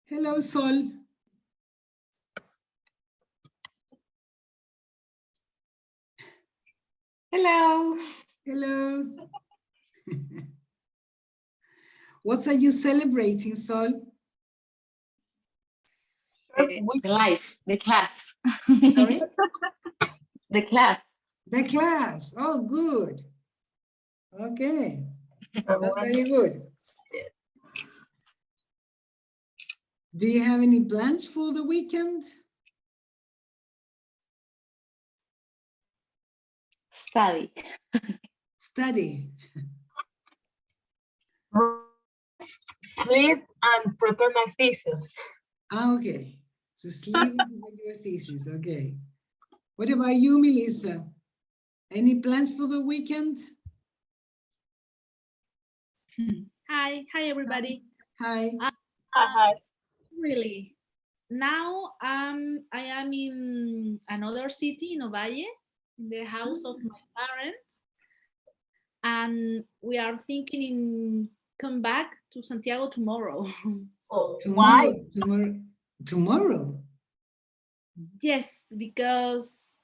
Hello, Sol. Hello. Hello. What are you celebrating, Sol? The life, the class. Sorry? The class. The class. Oh, good. Okay. That's very good. Do you have any plans for the weekend? Study. Study. Sleep and prepare my thesis. Ah, okay. So sleep and prepare your thesis. Okay. What about you, Melissa? Any plans for the weekend? Hi everybody. Hi. Hi. Really, now I am in another city in Ovalle, in the house of my parents, and we are thinking in come back to Santiago tomorrow. So Tomorrow. why? Tomorrow. Yes, because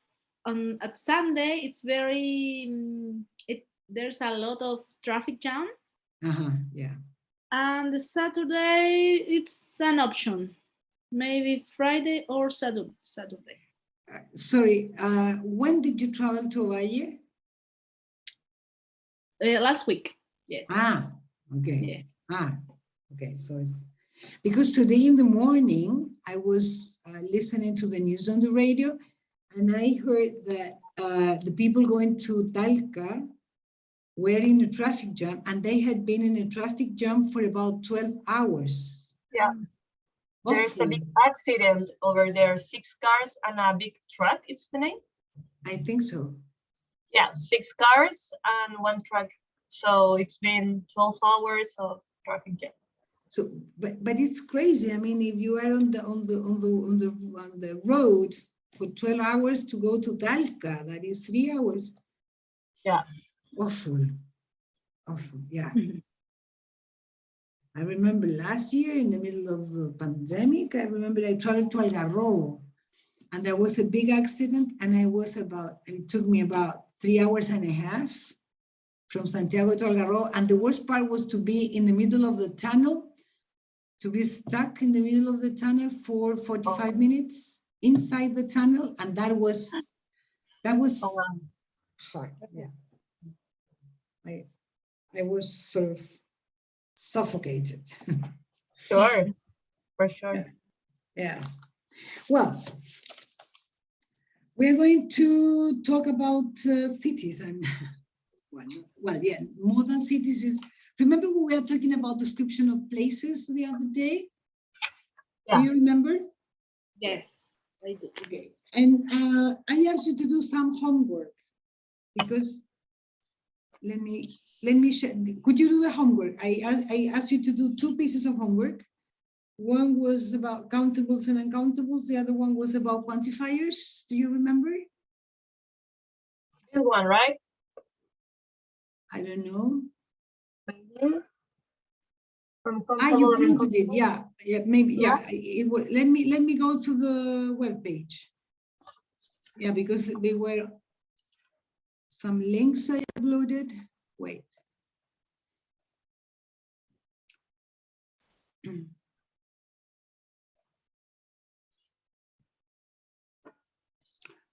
at Sunday it's very there's a lot of traffic jam, Yeah. and the Saturday it's an option, maybe Friday or Saturday. Sorry, when did you travel to Valle? Last week, yes. Ah, okay. Yeah. Ah, okay. So it's because today in the morning I was listening to the news on the radio, and I heard that the people going to Talca were in a traffic jam, and they had been in a traffic jam for about 12 hours. Yeah. There's a big accident over there. 6 cars and a big truck. It's the name? I think so. Yeah, 6 cars and 1 truck. So it's been 12 hours of traffic jam. So, but it's crazy. I mean, if you are on the road for 12 hours to go to Talca, that is 3 hours. Yeah. Awful. Awful. Yeah. I remember last year in the middle of the pandemic, I remember I traveled to Algarrobo, and there was a big accident, and it took me about 3 hours and a half from Santiago to Algarrobo. And the worst part was to be in the middle of the tunnel, to be stuck in the middle of the tunnel for 45 minutes inside the tunnel. And that was hard. Yeah. I was sort of suffocated. Sure, for sure. Yeah. Well, we're going to talk about cities, and well, yeah, modern cities is. Remember when we were talking about description of places the other day? Yeah. Do you remember? Yes, I do. Okay, and I asked you to do some homework, because let me share. Could you do the homework? I asked you to do 2 pieces of homework. One was about countables and uncountables. The other one was about quantifiers. Do you remember? This one, right? I don't know. From You printed it. Yeah, maybe. Yeah, it was. Let me go to the web page. Yeah, because there were some links I uploaded. Wait.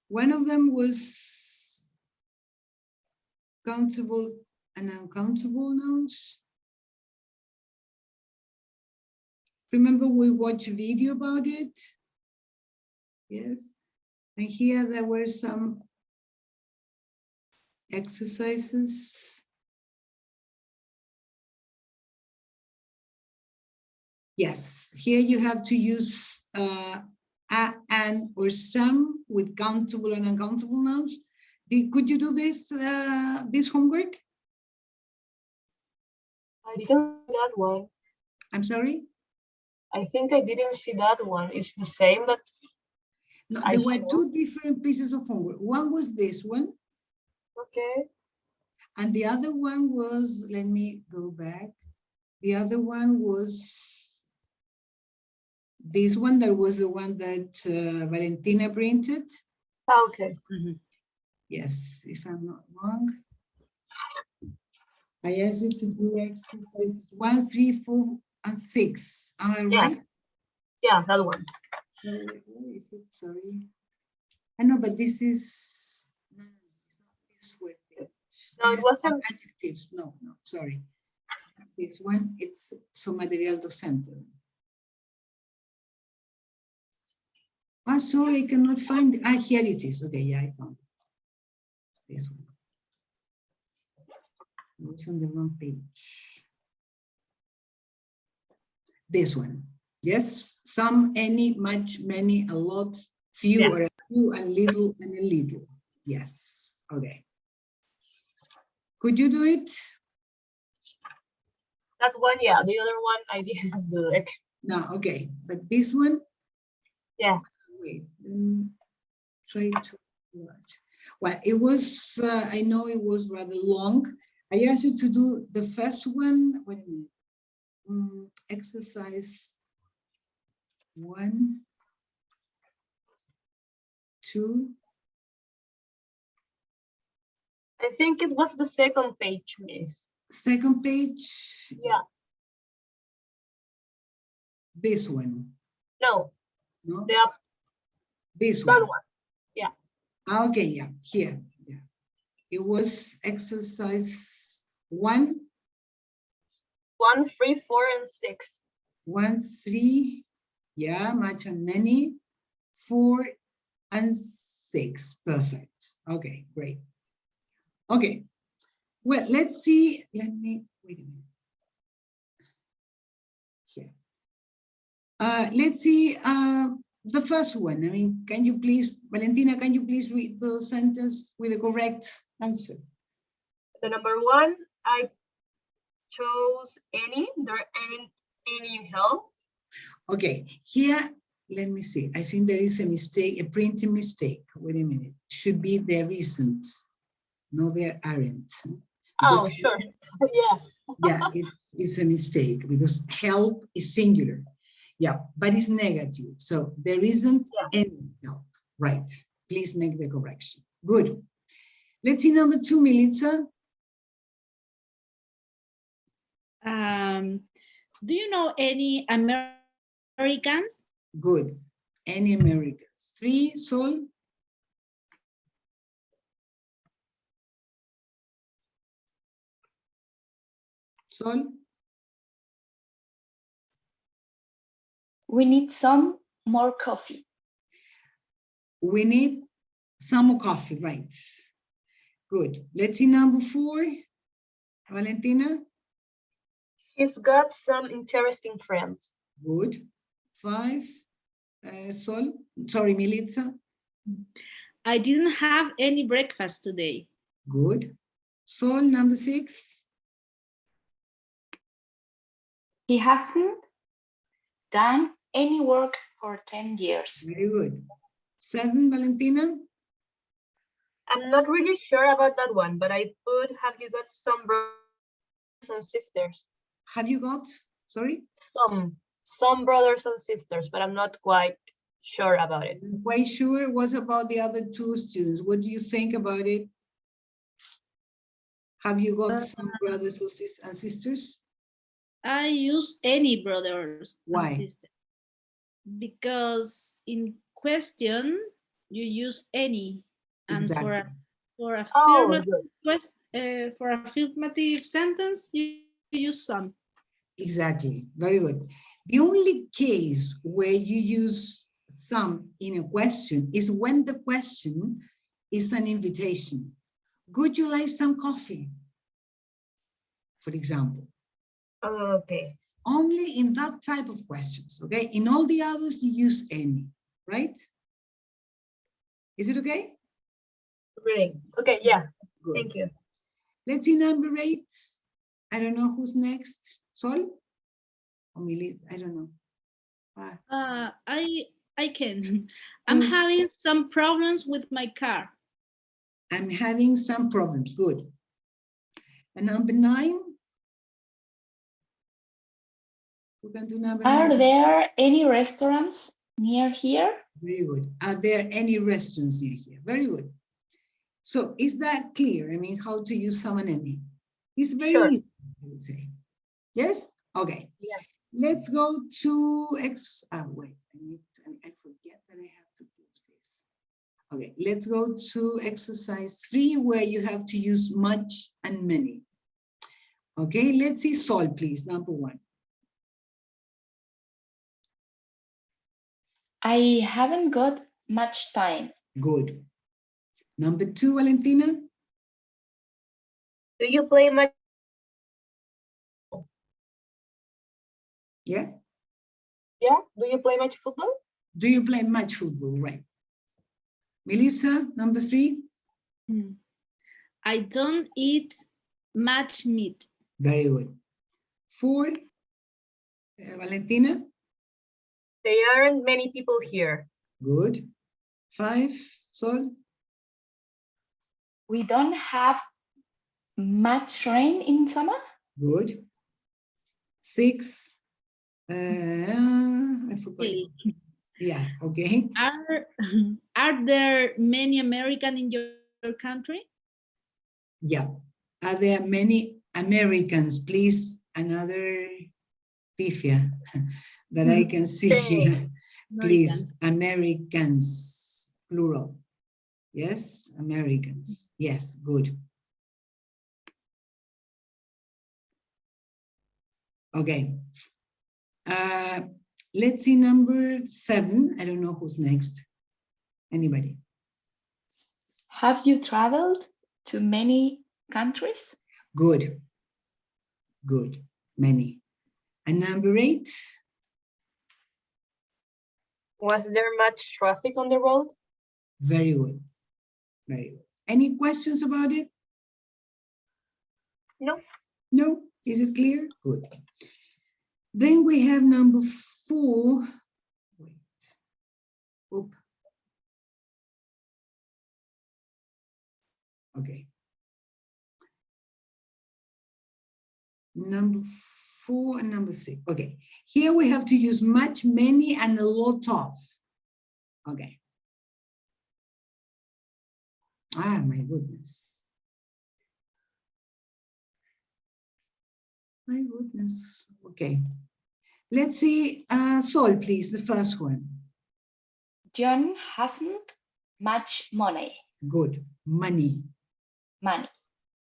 One of them was countable and uncountable nouns. Remember we watched a video about it? Yes. And here there were some exercises. Yes, here you have to use an or some with countable and uncountable nouns. Could you do this this homework? I didn't see that one. I'm sorry? I think I didn't see that one. It's the same, but No, there were 2 different pieces of homework. One was this one. okay. And the other one was, let me go back. The other one was this one. That was the one that Valentina printed. Okay. Yes, if I'm not wrong. I asked you to do exercises 1, 3, 4, and 6. Am I right? Yeah, that one. Where is it? Sorry. I know, but this is no, it's not this word. No, it This is wasn't. adjectives. No, sorry. This one, it's su material docente. Ah, sorry, I cannot find. Ah, here it is. Okay, yeah, I found it. This one. I was on the wrong page. This one. Yes, some, any, much, many, a lot, few, Yeah. or a few, and little, and a little. Yes, okay. Could you do it? That one, yeah. The other one, I didn't do it. No, okay, but this one? Yeah. Wait, try to what? Well, it was, I know it was rather long. I asked you to do the first one, wait a minute. Exercise 1, 2. I think it was the second page, Miss. Second page. Yeah. This one. No, No, the this that one. one. Yeah. Okay, yeah, here. Yeah. It was exercise 1, 1, 3, 4, and 6. 1, 3. Yeah, much and many. 4 and 6. Perfect. Okay, great. Okay. Well, let's see. Let me wait a minute. Here. Let's see the first one. I mean, can you please, Valentina, can you please read the sentence with the correct answer? The number 1, I chose any. There ain't any help. Okay, here, let me see. I think there is a mistake, a printing mistake. Wait a minute. Should be there isn't. No, there aren't. Oh, Because, sure. Yeah. yeah, it's a mistake because help is singular. Yeah, but it's negative. So there isn't any help. Right. Please make the correction. Good. Let's see number 2, Melissa. Do you know any Americans? Good. Any Americans? 3, Sol. Sol. We need some more coffee. We need some more coffee, right? Good. Let's see number 4, Valentina. He's got some interesting friends. Good. 5, Sol. Sorry, Melissa. I didn't have any breakfast today. Good. Sol, number 6. He hasn't done any work for 10 years. Very good. 7, Valentina. I'm not really sure about that one, but I put, have you got some brothers and sisters? Have you got, sorry? Some brothers and sisters, but I'm not quite sure about it. Quite sure. What about the other 2 students? What do you think about it? Have you got some brothers or and sisters? I use any brothers Why? and sisters. Because in question, you use any. And Exactly. for Oh, affirmative sentence, you use some. Exactly. Very good. The only case where you use some in a question is when the question is an invitation. Would you like some coffee? For example. Okay. Only in that type of questions, okay? In all the others, you use any, right? Is it okay? Really? Okay, yeah. Good. Thank you. Let's see number 8. I don't know who's next. Sol? Or Millie? I don't know. I can. I'm having some problems with my car. I'm having some problems. Good. And number 9. We can do number Are 9. there any restaurants near here? Very good. Are there any restaurants near here? Very good. So is that clear? I mean, how to use some and any? It's very Sure. easy, I would say. Yes? Okay. Yeah. Let's go to wait, I forget that I have to close this. Okay, let's go to exercise 3 where you have to use much and many. Okay, let's see Sol, please, number 1. I haven't got much time. Good. Number 2, Valentina. Do you play much? Yeah. Yeah. Do you play much football? Do you play much football? Right. Melissa, number 3. I don't eat much meat. Very good. 4, Valentina. There aren't many people here. Good. 5, Sol. We don't have much rain in summer. Good. 6, I forgot. Really. Yeah, okay. Are there many American in your country? Yeah. Are there many Americans? Please, another pifia that I can see here. Please, Americans, plural. Yes, Americans. Yes, good. Okay. Let's see number 7. I don't know who's next. Anybody? Have you traveled to many countries? Good. Good. Many. And number 8. Was there much traffic on the road? Very good. Very good. Any questions about it? No. No? Is it clear? Good. Then we have number 4. Wait. Oop. Okay. Number 4 and number 6. Okay. Here we have to use much, many, and a lot of. Okay. Ah, my goodness. My goodness. Okay. Let's see. Sol, please, the first one. John hasn't much money. Good. Money. Money.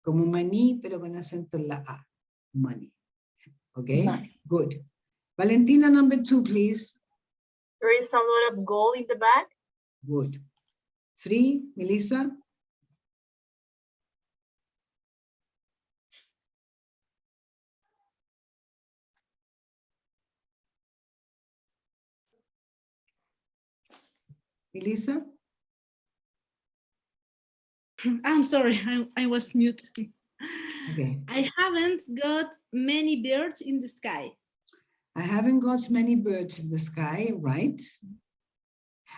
Como maní, pero con acento en la A. Money. Okay. Money. Good. Valentina, number 2, please. There is a lot of gold in the bag. Good. 3, Melissa. Melissa. I'm sorry, I was mute. Okay. I haven't got many birds in the sky. I haven't got many birds in the sky, right?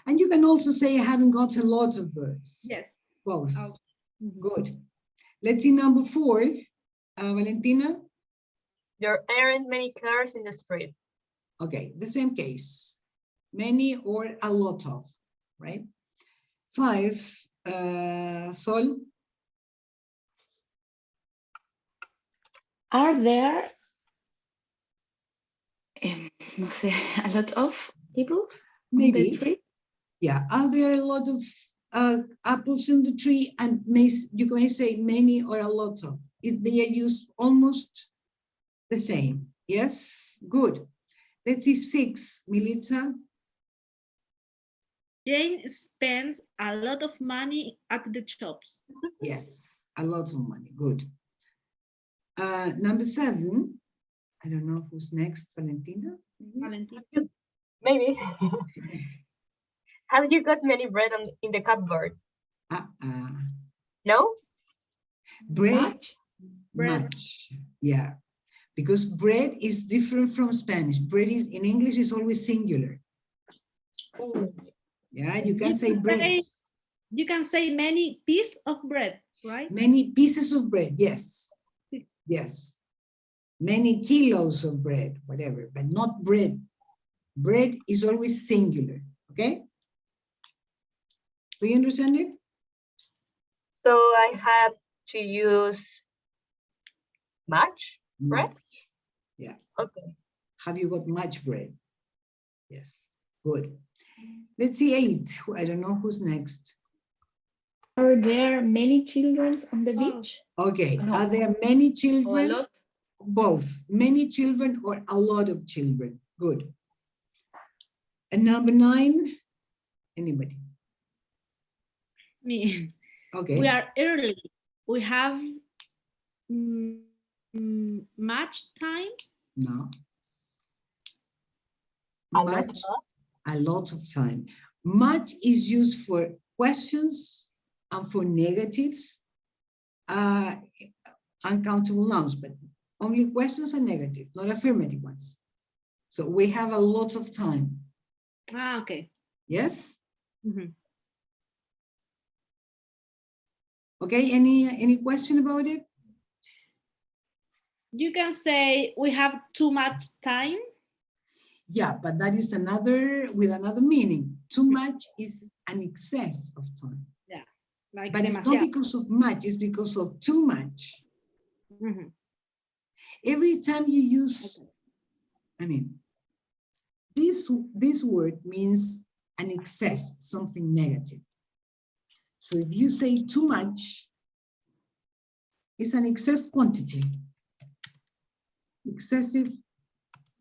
And you can also say I haven't got a lot of birds. Yes. Both. Oh. Good. Let's see number 4. Valentina. There aren't many cars in the street. Okay, the same case. Many or a lot of, right? 5, Sol. Are there no sé, a lot of apples on the Maybe. tree? Yeah, are there a lot of apples in the tree? And you may say many or a lot of. They are used almost the same. Yes, good. Let's see 6, Militza. Jane spends a lot of money at the shops. Yes, a lot of money. Good. Number 7. I don't know who's next. Valentina? Maybe? Valentina. Maybe. Have you got many bread in the cupboard? No? Bread? Much? Much. Yeah. Because bread is different from Spanish. Bread is in English is always singular. Yeah, you can say bread. You can say many pieces of bread, right? Many pieces of bread. Yes. Yes. many kilos of bread, whatever, but not bread. Bread is always singular, okay? Do you understand it? So I have to use much bread? Much. Yeah. Okay. Have you got much bread? Yes, good. Let's see 8. I don't know who's next. Are there many children on the Oh. beach? Okay, No. are there many Or a children? lot? Both, many children or a lot of children. Good. And number 9, anybody? Me. Okay. We are early. We have much time. No. A lot Much, of? a lot of time. Much is used for questions and for negatives, uncountable nouns, but only questions and negative, not affirmative ones. So we have a lot of time. Ah, okay. Yes? Mhm. Okay, any question about it? You can say we have too much time. Yeah, but that is with another meaning. Too much is an excess of time. Like But it's not demasiado. because of much, it's because of too much. Mhm. Every time you use, this word means an excess, something negative. So if you say too much, it's an excess quantity, excessive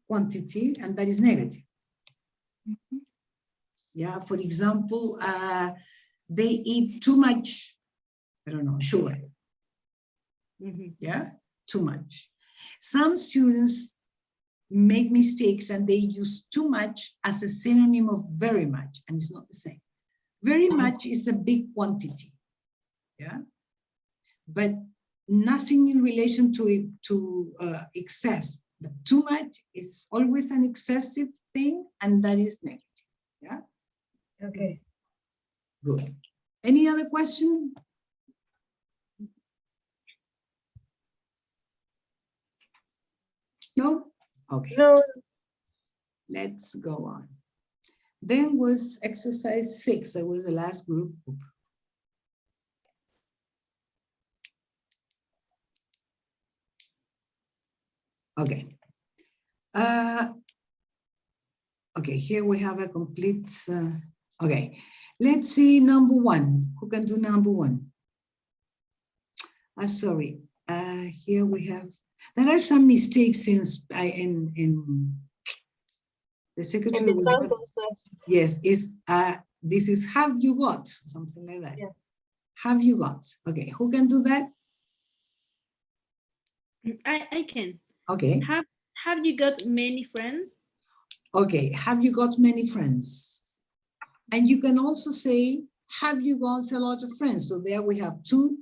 quantity, and that is negative. Mhm. Yeah, for example, they eat too much, I don't know, sugar. Mhm. Yeah, too much. Some students make mistakes and they use too much as a synonym of very much, and it's not the same. Very much is a big quantity, yeah, but nothing in relation to excess. But too much is always an excessive thing, and that is negative. Yeah, Okay. good. Any other question? No? Okay. No. Let's go on. Then was exercise 6. That was the last group. Okay. Okay, here we have a complete, okay. Let's see number 1. Who can do number 1? Sorry, here we have, there are some mistakes since in the secretary In the was, sentences. yes, this is have you got, something like that. Yeah. Have you got? Okay, who can do that? I can. Okay. Have you got many friends? Okay, have you got many friends? And you can also say, have you got a lot of friends? So there we have 2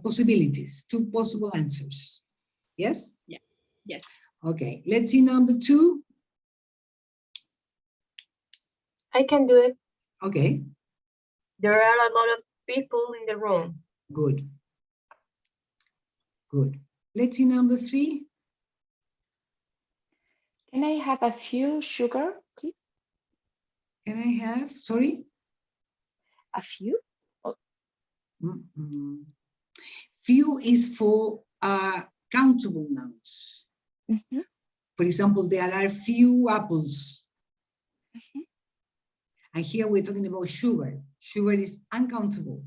possibilities, 2 possible answers. Yes? Yeah. Yes. Okay, let's see number 2. I can do it. Okay, There are a lot of people in the room. good. Good. Let's see number 3. Can I have a few sugar, please? Can I have, sorry? A few? Few is for countable nouns. Mhm. For example, there are few apples. Mhm. And here we're talking about sugar. Sugar is uncountable.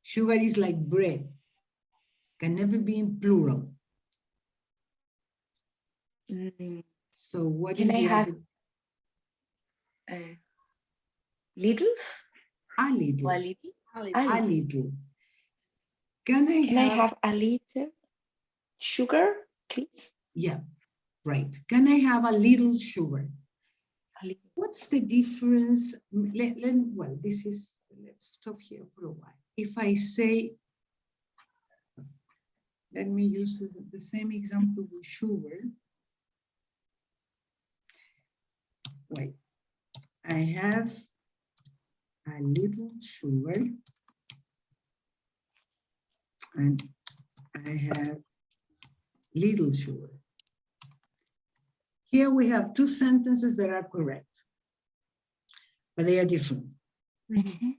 Sugar is like bread. Can never be in plural. So what Can is I the have other? little? A little. Or a little? A little. Can I have a little sugar, please? Yeah, right. Can I have a little sugar? A little. What's the difference? Well, let's stop here for a while. If I say, let me use the same example with sugar. Wait, I have a little sugar and I have little sugar. Here we have two sentences that are correct, but they are different. Mhm.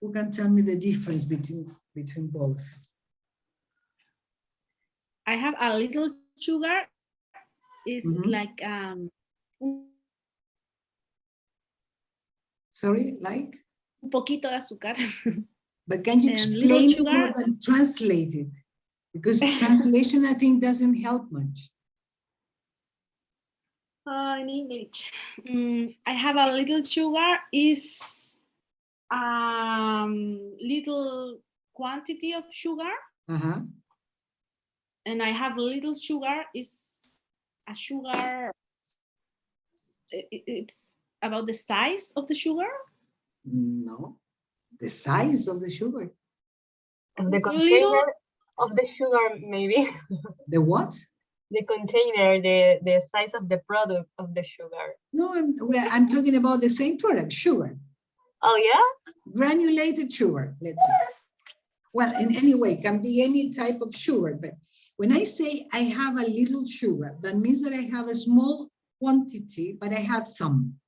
Who can tell me the difference between both? I have a little sugar. It's Mhm. like Sorry, like? un poquito de azúcar. But can you And little explain it sugar. more than translate it? Because translation, I think, doesn't help much. In English, I have a little sugar is little quantity of sugar, Uh-huh. and I have little sugar is a sugar. It's about the size of the sugar. No, the size of the sugar. And the Little. container of the sugar, maybe. The what? The container, the size of the product of the sugar. No, I'm talking about the same product, sugar. Oh, yeah? Granulated sugar, let's say. Well, in any way, can be any type of sugar, but when I say I have a little sugar, that means that I have a small quantity, but I have some.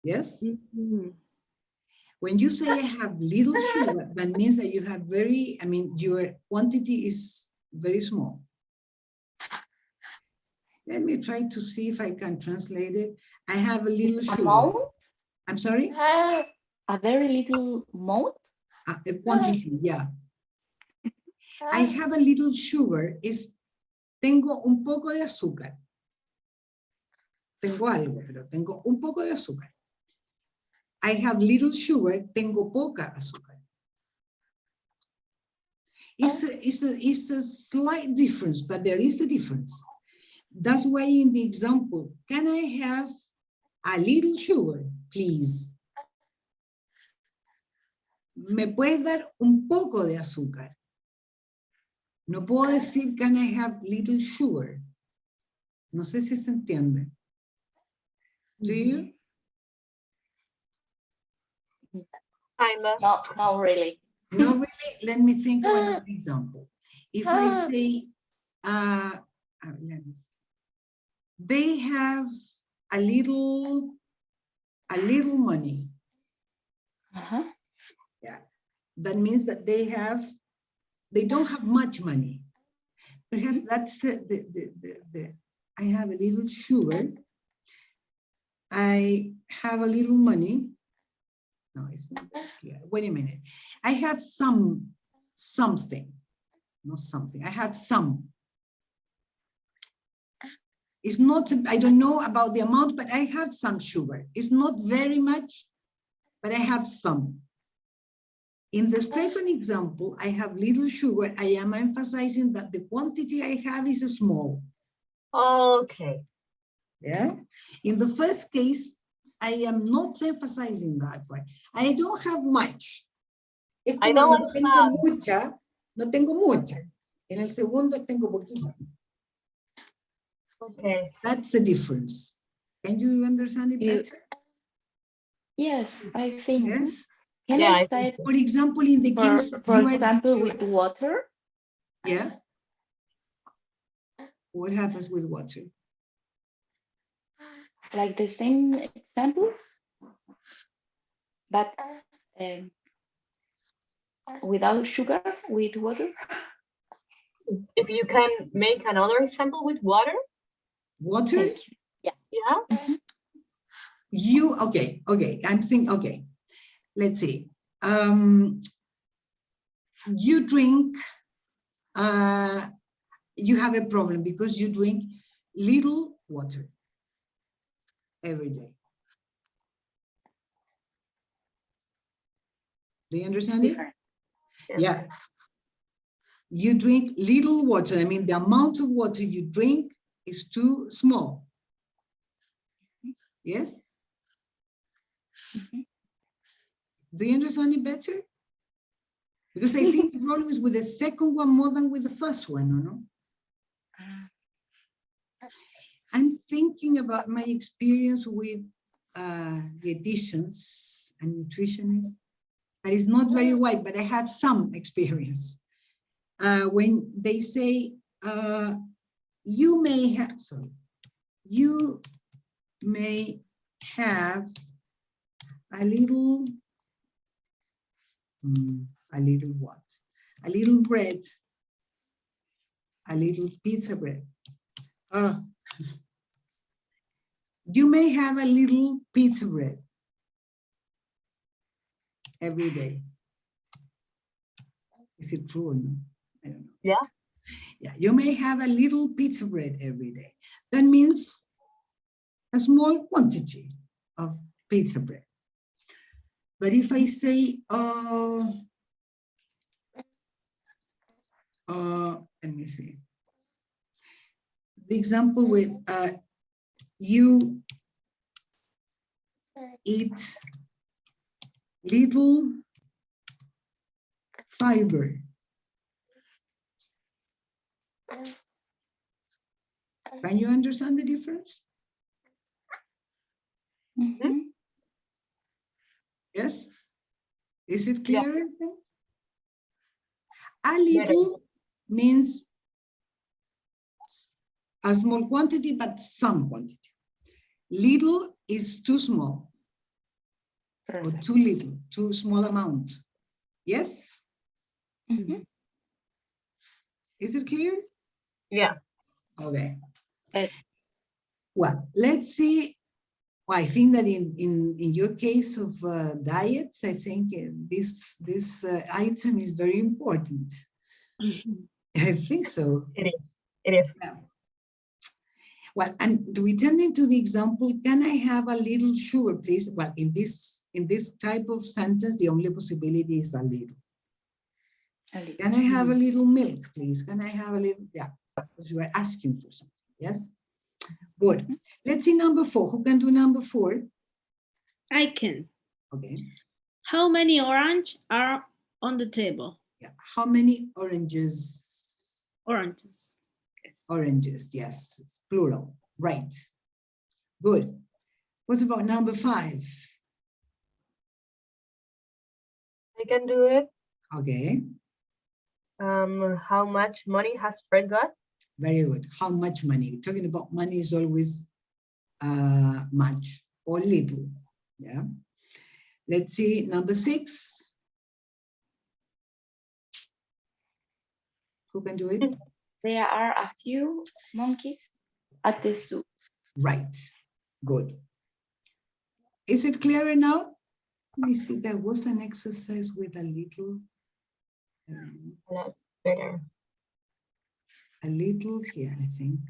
Yes? Mhm. When you say I have little sugar, that means that you have your quantity is very small. Let me try to see if I can translate it. I have a little sugar. Amount? I'm sorry? A very little amount? A quantity, yeah. I have a little sugar tengo un poco de azúcar. Tengo algo, pero tengo un poco de azúcar. I have little sugar, tengo poca azúcar. It's a slight difference, but there is a difference. That's why in the example, can I have a little sugar, please? ¿Me puedes dar un poco de azúcar? No puedo decir, can I have little sugar? No sé si se entiende. Do you? Kinda. Not really. Not really. Let me think of another example. If I say, let me see. They have a little money. Uh-huh. Yeah, that means that they don't have much money. Perhaps that's I have a little sugar. I have a little money. No, it's not clear. Wait a minute. I have something, not something. I have some. It's not, I don't know about the amount, but I have some sugar. It's not very much, but I have some. In the second example, I have little sugar. I am emphasizing that the quantity I have is small. Okay. Yeah. In the first case, I am not emphasizing that part. I don't have much. I know No I tengo have. mucha, no tengo mucha. En el segundo tengo poquito. Okay. That's the difference. Can you understand it better? Yes, I think. Yes. Can Yeah, I I think say, For example, in the case for example, with water? Yeah. What happens with water? Like the same example, but without sugar, with water? Mm-hmm. If you can make another example with water. Water? Thank you. Yeah. Yeah. Okay. Okay. Let's see. You drink, you have a problem because you drink little water every day. Do you understand it? Yeah. You drink little water. I mean, the amount of water you drink is too small. Yes? Mhm. Do you understand it better? Because I think the problem is with the second one more than with the first one, or no? I'm thinking about my experience with dietitians and nutritionists. But it's not very wide, but I have some experience. when they say, you may have, sorry, you may have a little what? A little bread, a little pizza bread. You may have a little pizza bread every day. Is it true or no? I don't know. Yeah. Yeah, you may have a little pizza bread every day. That means a small quantity of pizza bread. But if I say, let me see. The example with you eat little fiber. Can you understand the difference? Mhm. Yes? Is it clear? Yeah. A little means a small quantity, but some quantity. Little is too small or Perfect. too little, too small amount. Yes? Mhm. Is it clear? Yeah. Okay. Yes. Well, let's see. Well, I think that in your case of diets, I think this item is very important. I think so. It is. It is. Yeah. Well, and returning to the example, can I have a little sugar, please? Well, in this type of sentence, the only possibility is a little. A little. Can I have a little milk, please? Can I have a little? Yeah, because you are asking for something. Yes. Good. Let's see number 4. Who can do number 4? I can. Okay. How many orange are on the table? Yeah. How many oranges? Oranges. Oranges. Yes, it's plural. Right. Good. What about number 5? I can do it. Okay. How much money has Fred got? Very good. How much money? Talking about money is always much or little. Yeah. Let's see number 6. Who can do it? There are a few monkeys at the zoo. Right. Good. Is it clearer now? Let me see. There was an exercise with a little A lot better. here, I think.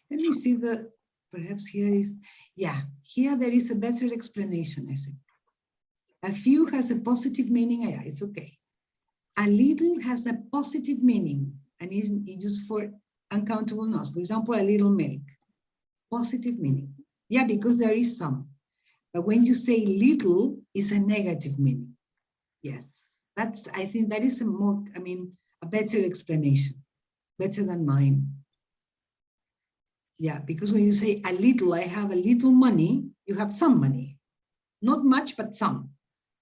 Let me see perhaps here is, yeah, here there is a better explanation, I think. A few has a positive meaning, yeah, it's okay. A little has a positive meaning and is used for uncountable nouns. For example, a little milk, positive meaning. Yeah, because there is some. But when you say little, it's a negative meaning. Yes, I think that is a better explanation, better than mine. Yeah, because when you say a little, I have a little money, you have some money. Not much, but some.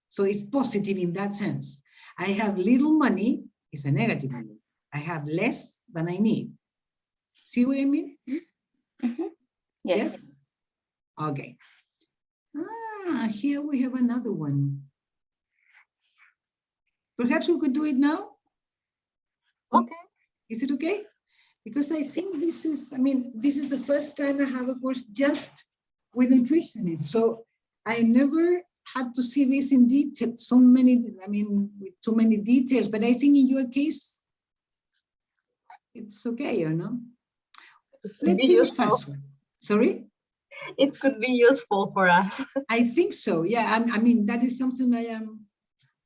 So it's positive in that sense. I have little money, it's a negative meaning. I have less than I need. See what I mean? Mhm. Yes. Yes? Okay. Here we have another one. Perhaps we could do it now? Okay. Is it okay? Because I think this is the first time I have a course just with nutritionists. So I never had to see this in detail, with too many details, but I think in your case, it's okay, or no? Let's see the first one. Sorry? It could be useful for us. I think so, yeah. That is something I am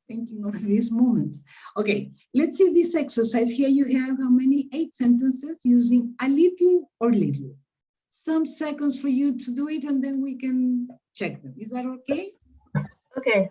thinking of this moment. Okay, let's see this exercise. Here you have how many? 8 sentences using a little or little. Some seconds for you to do it and then we can check them. Is that okay? Okay.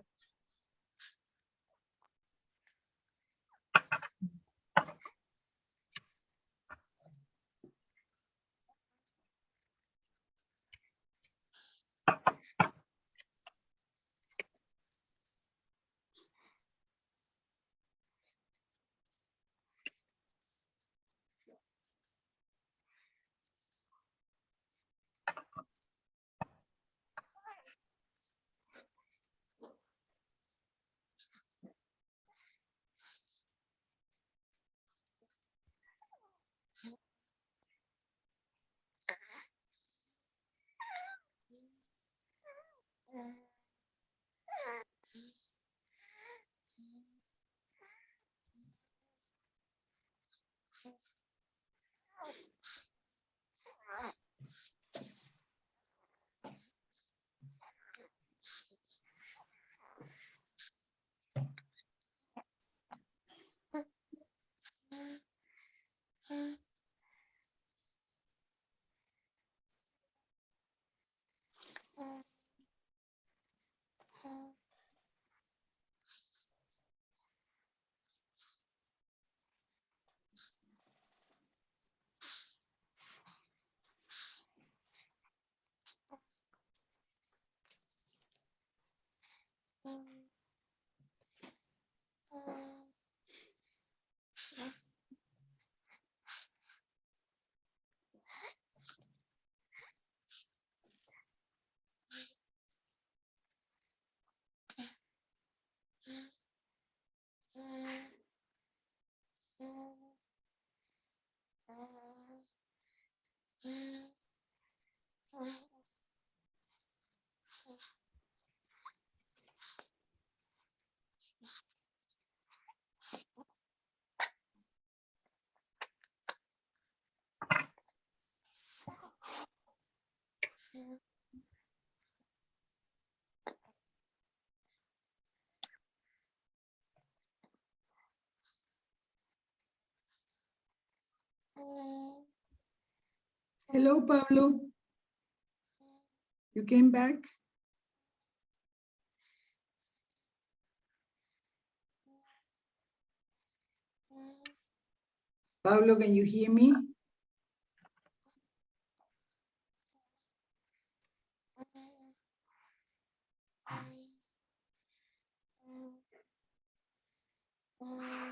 Hello, Pablo. You came back? Pablo, can you hear me?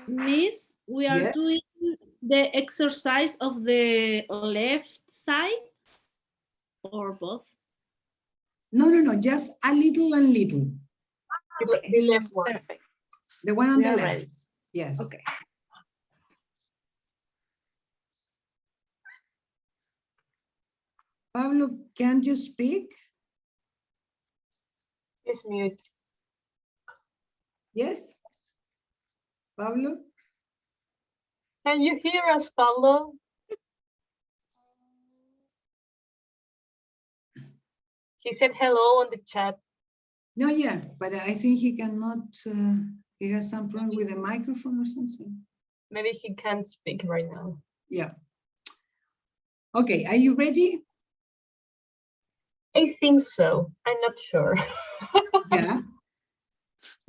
Miss, we are Yes. doing the exercise of the left side or both? No, no, no, just a little and little. The left one. Perfect. The one on We the are left. ready. Yes. Okay. Pablo, can't you speak? It's mute. Yes. Pablo? Can you hear us, Pablo? He said hello on the chat. No, yeah, but I think he cannot, he has some problem with the microphone or something. Maybe he can't speak right now. Yeah. Okay, are you ready? I think so. I'm not sure. Yeah.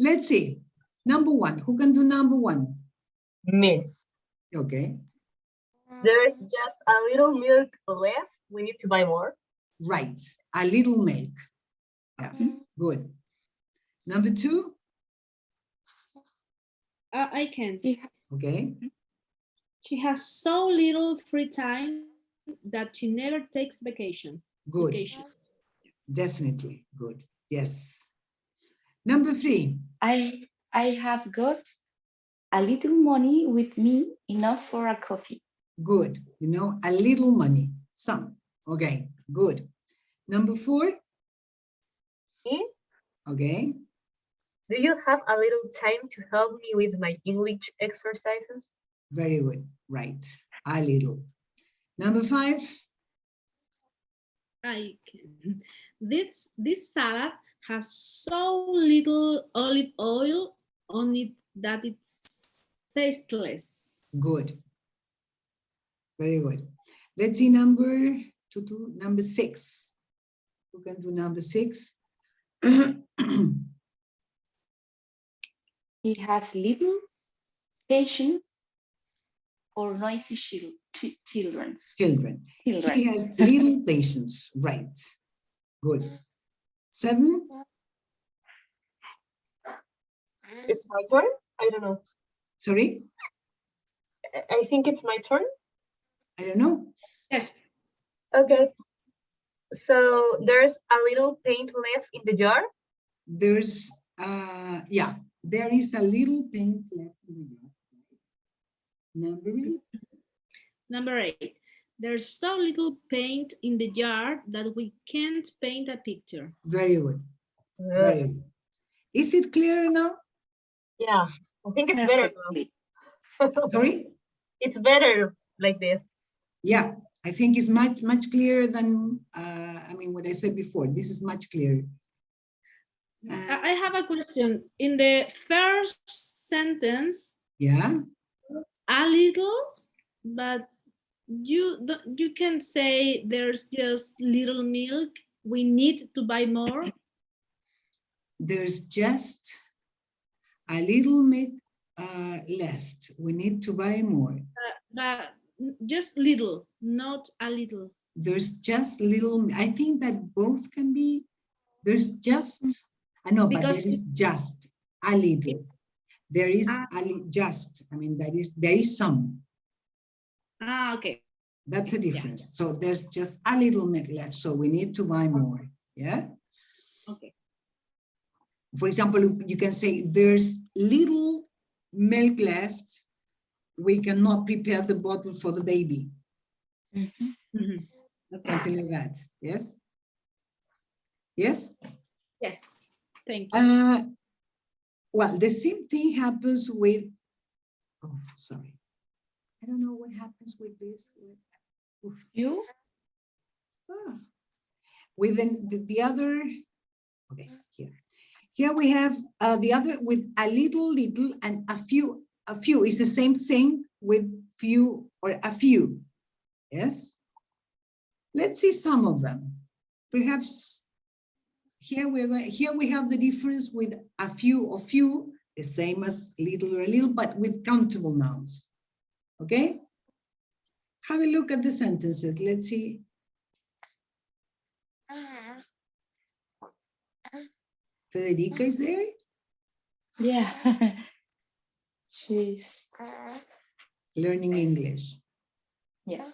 Let's see. Number one, who can do number one? Me. Okay, There is just a little milk left. We need to buy more. right, a little milk. Yeah, good. Number two, I can. okay, She has so little free time that she never takes vacation. good, Vacation. definitely, good, yes. Number three, I have got a little money with me, enough for a coffee. good, you know, a little money, some, okay, good. Number four, Me? okay, Do you have a little time to help me with my English exercises? very good, right, a little. Number five, I can. This salad has so little olive oil on it that it's tasteless. good, very good. Let's see number number six. Who can do number six? He has little patience for noisy children. Children. He has little patience, right? Good. Seven, It's my turn? I don't know. sorry, I think it's my turn. I don't know. Yes. Okay. So there's a little paint left in the jar. There's, yeah, there is a little paint left in the jar. Number eight, Number 8. There's so little paint in the jar that we can't paint a picture. very good. Very good. Is it clear now? Yeah, I think it's better Perfectly. now. Sorry? It's better like this. Yeah, I think it's much clearer than, I mean, what I said before. This is much clearer. I have a question. In the first sentence, Yeah, a little, but you can say there's just little milk. We need to buy more. there's just a little milk left. We need to buy more. But just little, not a little. There's just little, I think that both can be, there's just, I know, but Because there is just a little. There is just, I mean, there is some. Okay. That's a difference. So there's just a little milk left. So we need to buy more. Yeah. Okay. For example, you can say there's little milk left. We cannot prepare the bottle for the baby. Mhm. Okay. Something like that. Yes. Yes. Yes. Thank you. Well, the same thing happens with, oh, sorry. I don't know what happens with this. Oof. You? Ah. With the other, okay, here. Here we have the other with a little and a few. A few is the same thing with few or a few. Yes. Let's see some of them. Perhaps here we have the difference with a few or few, the same as little or a little, but with countable nouns. Okay. Have a look at the sentences. Let's see. Federica is there? Yeah. She's, Learning English. yeah.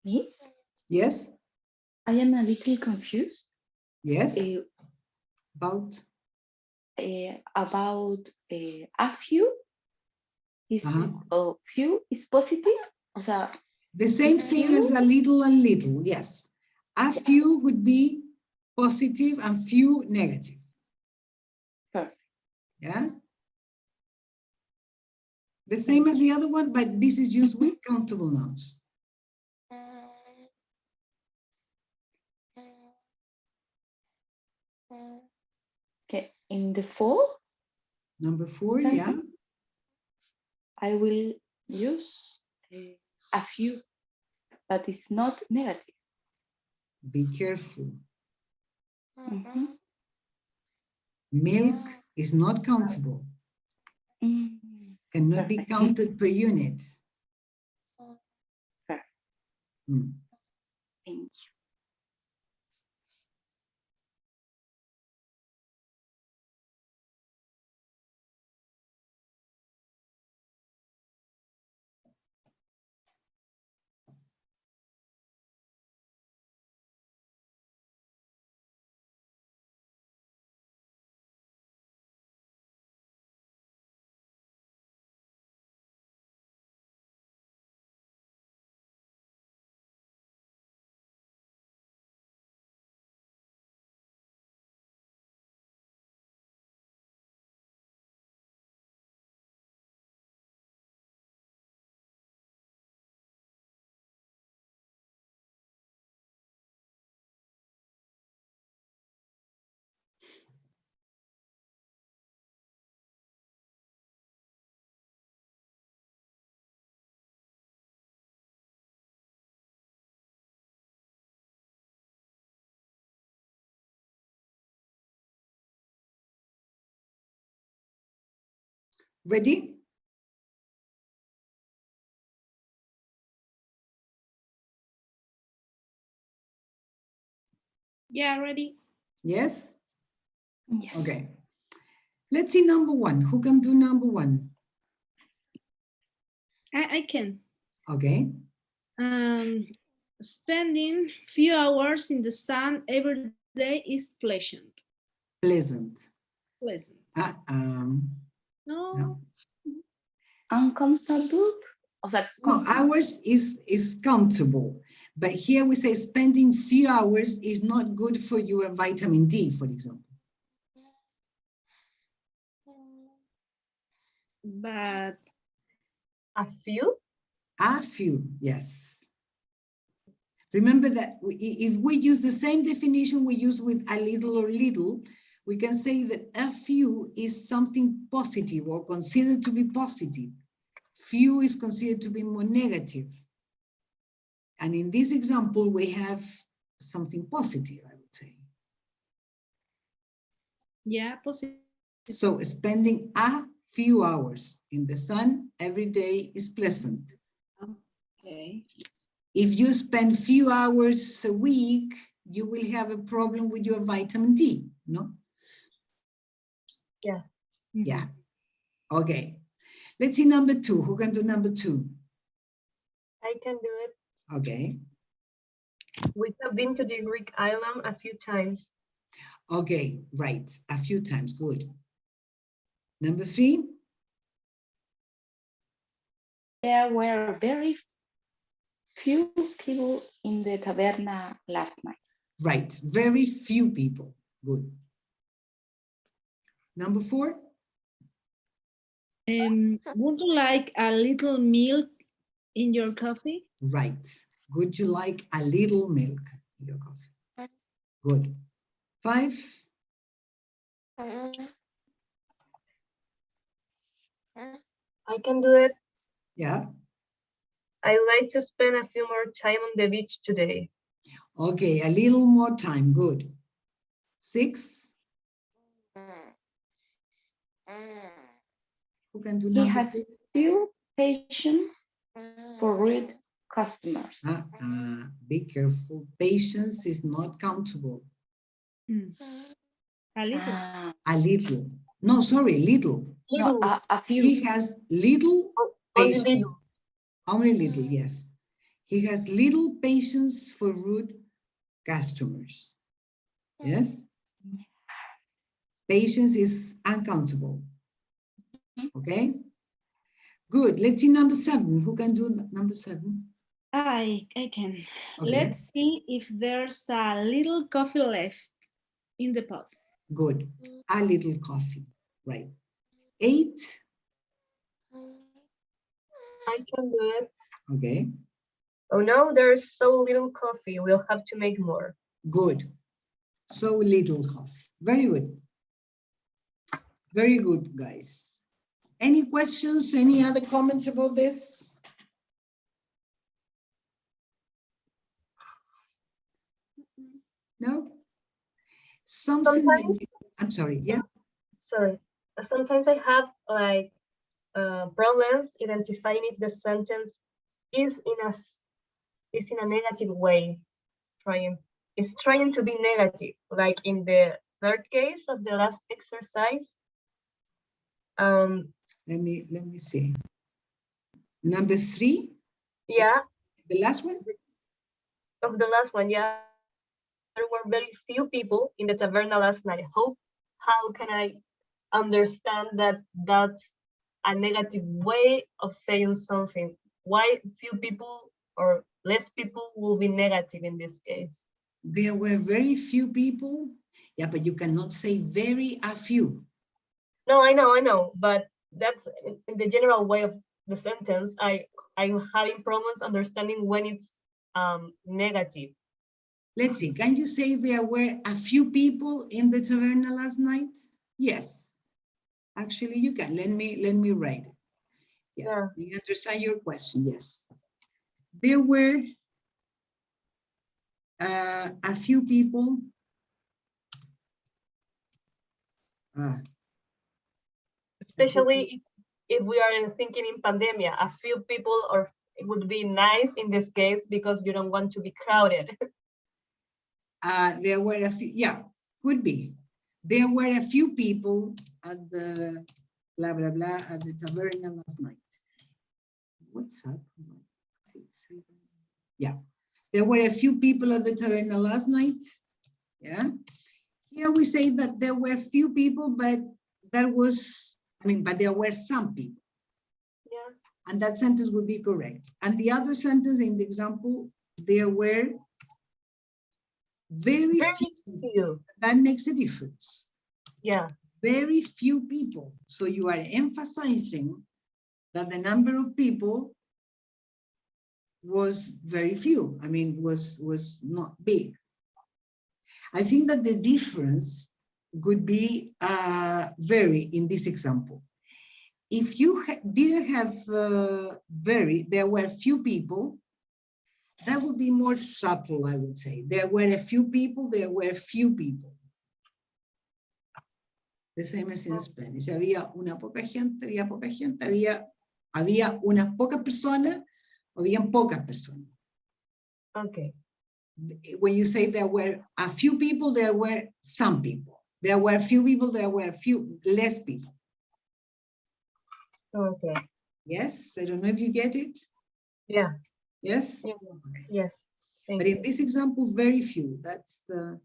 Miss, Yes. I am a little confused Yes. uh, About. about a few is few is positive. O sea, The same thing few? as a little and little. Yes. A few would be positive and few negative. perfect. Yeah. The same as the other one, but this is used with countable nouns. Okay, in the 4, Number 4, yeah. I will use a few, but it's not negative. Be careful. Mhm. Milk is not countable. Mm, Cannot be perfect. counted per unit. Mm. Thank you. Ready? Yeah, ready. Yes? Yes. Okay. Let's see number one. Who can do number one? I can. Okay. Spending few hours in the sun every day is pleasant. Pleasant. Pleasant. No. No. Uncomfortable. O sea, No, hours is countable. But here we say spending few hours is not good for your vitamin D, for example. But A few? A few, yes. Remember that if we use the same definition we use with a little or little, we can say that a few is something positive or considered to be positive. Few is considered to be more negative. And in this example, we have something positive, I would say. yeah, positive. So spending a few hours in the sun every day is pleasant. Okay. If you spend few hours a week, you will have a problem with your vitamin D, no? Yeah. Yeah. Okay. Let's see number two. Who can do number two? I can do it. Okay. We have been to the Greek island a few times. Okay, right. A few times. Good. Number three. there were very few people in the taberna last night. Right. Very few people. Good. Number four. Would you like a little milk in your coffee? Right. Would you like a little milk in your coffee? Good. Five. I can do it. Yeah. I'd like to spend a few more time on the beach today. Okay, a little more time. Good. Six. Who can do He number has six? few patience for rude customers. Be careful. Patience is not countable. A little. Ah, A little. No, sorry, little. no, a few. He has little Only patience. little. Only little, yes. He has little patience for rude customers. Yes? Patience is uncountable. Okay? Good. Let's see number seven. Who can do number seven? I can. Okay. Let's see if there's a little coffee left in the pot. Good. A little coffee. Right. Eight. I can do it. Okay. Oh no, there's so little coffee. We'll have to make more. Good. So little coffee. Very good. Very good, guys. Any questions? Any other comments about this? No? Something that Sometimes, I'm sorry, yeah. sorry. Sometimes I have like problems identifying if the sentence is in a is in a negative way. It's trying to be negative, like in the third case of the last exercise. Let me see. Number 3. Yeah, The last one. of the last one, yeah. There were very few people in the taverna last night. How can I understand that that's a negative way of saying something? Why few people or less people will be negative in this case? There were very few people. Yeah, but you cannot say very a few. No, I know, but that's in the general way of the sentence. I'm having problems understanding when it's negative. Let's see, can you say there were a few people in the taverna last night? Yes, actually you can. Let me write it. Yeah, we understand your question, yes. There were a few people. Especially if we are thinking in pandemia, a few people, or it would be nice in this case because you don't want to be crowded. There were a few, yeah, could be. There were a few people at the blah, blah, blah, at the taverna last night. What's up? Yeah, there were a few people at the taverna last night. Yeah, here we say that there were few people, but that was, but there were some people. Yeah. And that sentence would be correct. And the other sentence in the example, there were very few. That makes a difference. Yeah. Very few people. So you are emphasizing that the number of people was very few. Was not big. I think that the difference could be very in this example. If you didn't have there were few people, that would be more subtle, I would say. There were a few people, there were few people. The same as in Spanish. Había una poca gente, había poca gente, había unas pocas personas, habían pocas personas. Okay. When you say there were a few people, there were some people. There were few people, there were few less people. Okay. Yes, I don't know if you get it. Yeah. Yes? Yeah. Okay. Yes. But in this example, very few. That's the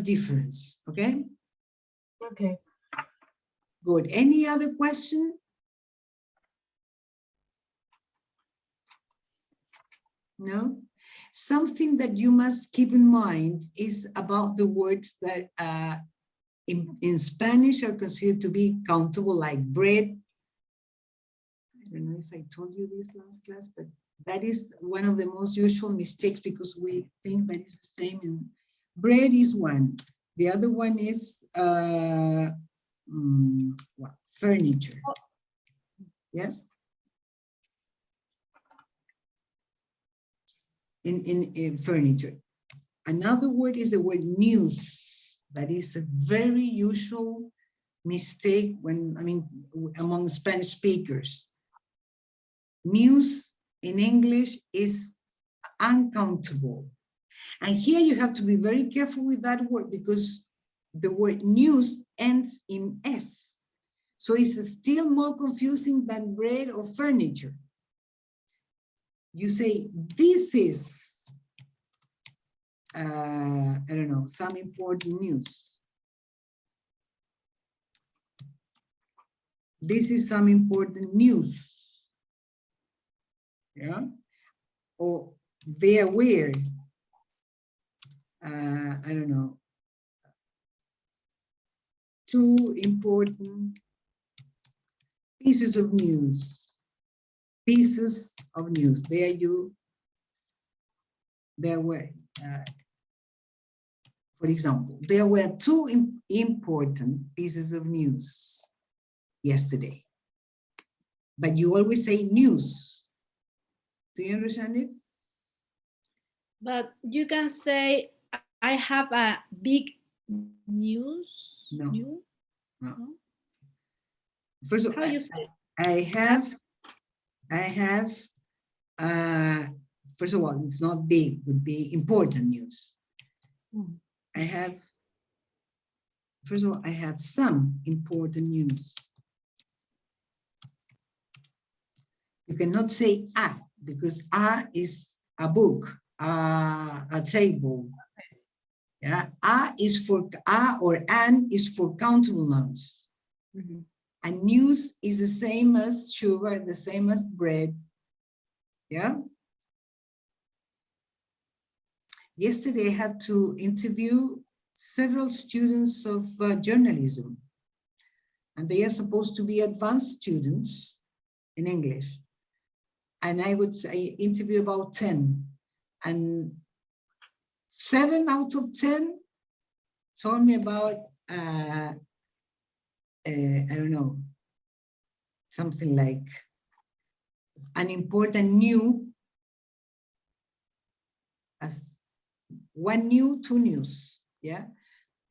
difference, okay? Okay. Good. Any other question? No? Something that you must keep in mind is about the words that in Spanish are considered to be countable, like bread. I don't know if I told you this last class, but that is one of the most usual mistakes because we think that it's the same. And bread is one. The other one is furniture. Yes. In furniture. Another word is the word news. That is a very usual mistake among Spanish speakers. News in English is uncountable. And here you have to be very careful with that word because the word news ends in S. So it's still more confusing than bread or furniture. You say, this is, I don't know, some important news. This is some important news. Yeah. Or there were, I don't know, 2 important pieces of news. Pieces of news. There were, for example, there were 2 important pieces of news yesterday. But you always say news. Do you understand it? But you can say, I have a big news. No. News? No. First of all, How you say? I have I have, first of all, it's not big, would be important news. I have, first of all, I have some important news. You cannot say a, because a is a book, a table. Yeah, a is for a or an is for countable nouns. And news is the same as sugar, the same as bread. Yeah. Yesterday I had to interview several students of journalism, and they are supposed to be advanced students in English. And I would say interview about 10, and 7 out of 10 told me about, I don't know, something like an important new, as one new, two news. Yeah,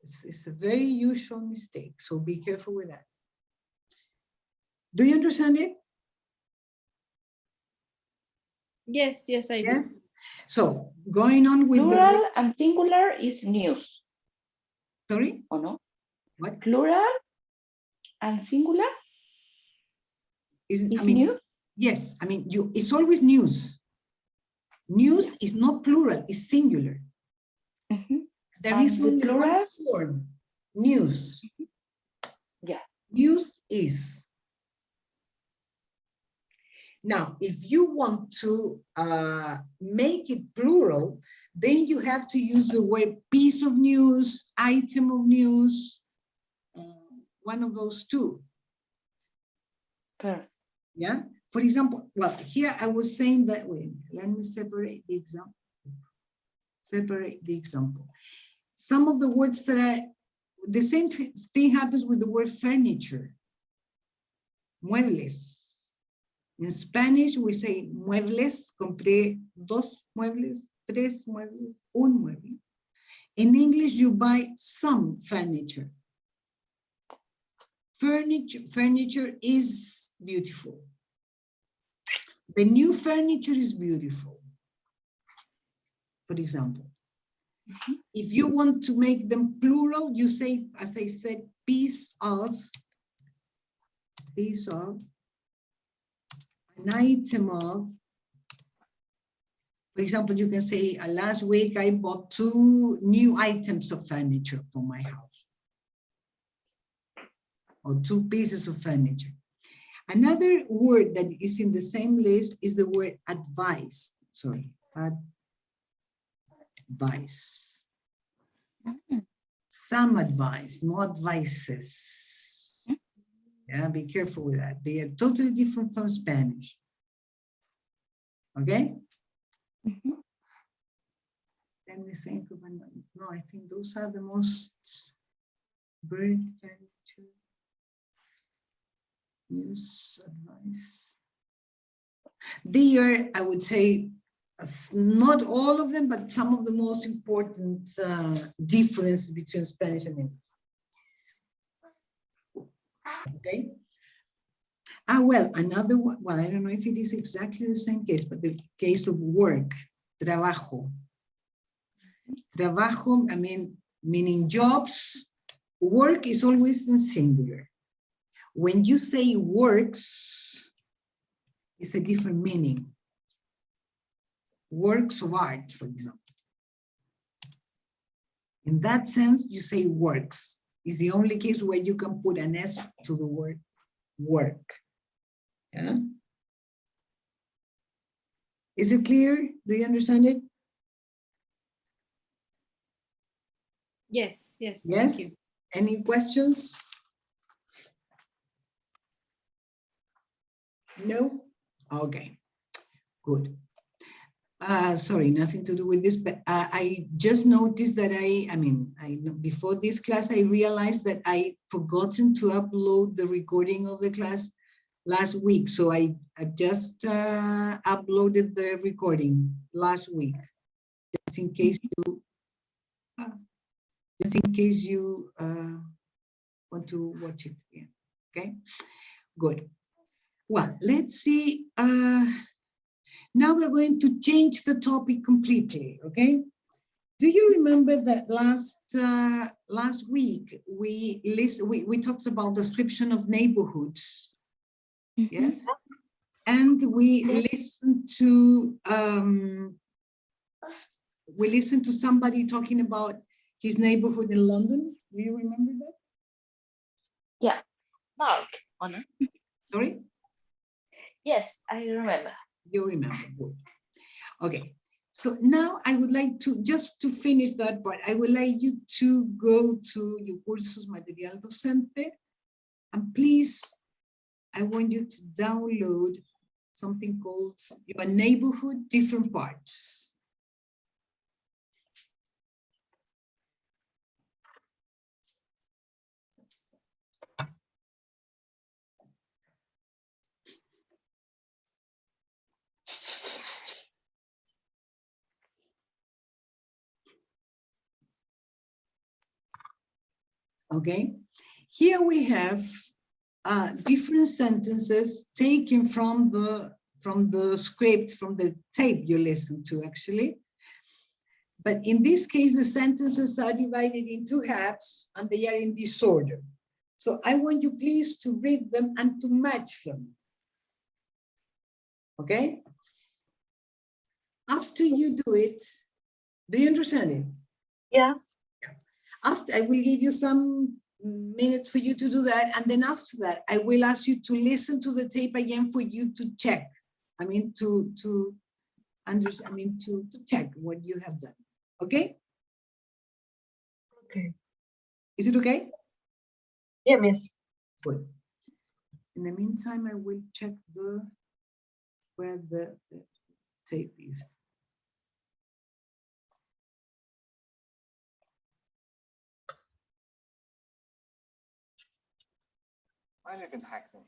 it's a very usual mistake, so be careful with that. Do you understand it? Yes, yes, I do. Yes. So going on with Plural the, and singular is news, sorry, or no? what Plural and singular is, is I mean, news. yes, I mean, it's always news. News is not plural, it's singular. There And is the only one plural? form, news. Yeah. News is. Now, if you want to make it plural, then you have to use the word piece of news, item of news, one of those two. Perfect. Yeah. For example, well, here I was saying that, wait, let me separate the example. Separate the example. Some of the words that are, the same thing happens with the word furniture. Muebles. In Spanish, we say muebles. Compré 2 muebles, 3 muebles, un mueble. In English, you buy some furniture. Furniture is beautiful. The new furniture is beautiful. For example, if you want to make them plural, you say, as I said, piece of, an item of. For example, you can say, last week I bought 2 new items of furniture for my house, or 2 pieces of furniture. Another word that is in the same list is the word advice. Sorry, advice. Some advice, no advices. Yeah, be careful with that. They are totally different from Spanish. Okay? Let me think of another. No, I think those are the most very furniture, news, advice. They are, I would say, not all of them, but some of the most important differences between Spanish and English. Okay. Well, another one, well, I don't know if it is exactly the same case, but the case of work, trabajo. Trabajo, I mean, meaning jobs. Work is always in singular. When you say works, it's a different meaning. Works of art, for example. In that sense, you say works. It's the only case where you can put an S to the word work. Yeah. Is it clear? Do you understand it? Yes, yes. Yes. Thank you. Any questions? No? Okay, good. Sorry, nothing to do with this, but I just noticed that before this class, I realized that I forgotten to upload the recording of the class last week. So I just uploaded the recording last week, just in case you want to watch it again. Okay, good. Well, let's see. Now we're going to change the topic completely, okay? Do you remember that last week we talked about description of neighborhoods? Yes, and we listened to somebody talking about his neighborhood in London. Do you remember that? Yeah, Mark. Oh, no? Sorry, Yes, I remember. you remember. Good. Okay. So now I would like to, just to finish that part, I would like you to go to your cursos material docente, and please, I want you to download something called your neighborhood different parts. Okay, here we have different sentences taken from the script, from the tape you listened to actually. But in this case, the sentences are divided in two halves and they are in this order. So I want you please to read them and to match them. Okay? After you do it, do you understand it? Yeah. After, I will give you some minutes for you to do that. And then after that, I will ask you to listen to the tape again for you to check. I mean, to understand, I mean, to check what you have done. Okay? Okay. Is it okay? Yeah, miss. Good. In the meantime, I will check where the tape is. I live in Hackney.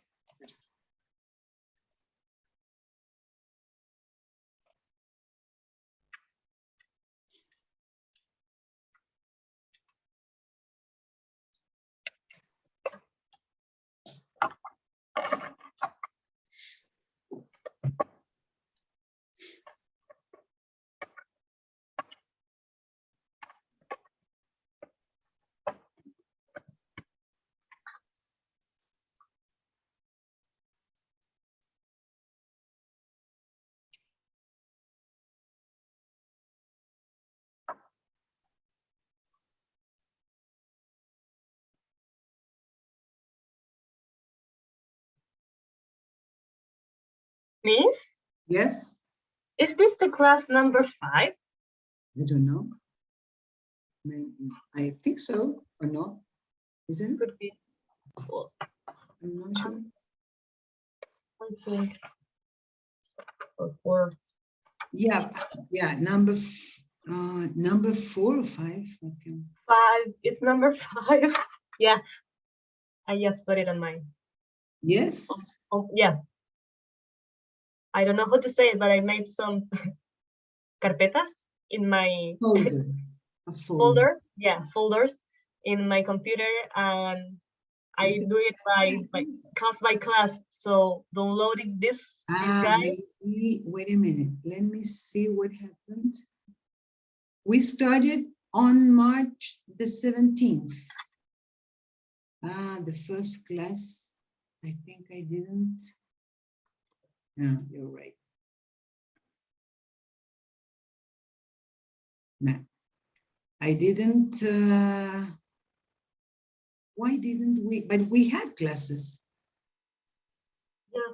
Miss, Yes? is this the class number 5? I don't know. I think so, or not? Isn't it? Could be. Well, I'm not sure. I think. Or Yeah, yeah, number 4 or 5. Okay. 5 is number 5. Yeah. I just put it on my. Yes. Oh, yeah. I don't know how to say it, but I made some carpetas in my Folder. A folder. folders. Yeah, folders in my computer, and I do it by class. So downloading this guy. Maybe, wait a minute. Let me see what happened. We started on March the 17th. The first class, I think I didn't. No, you're right. No, I didn't. Why didn't we? But we had classes. Yeah.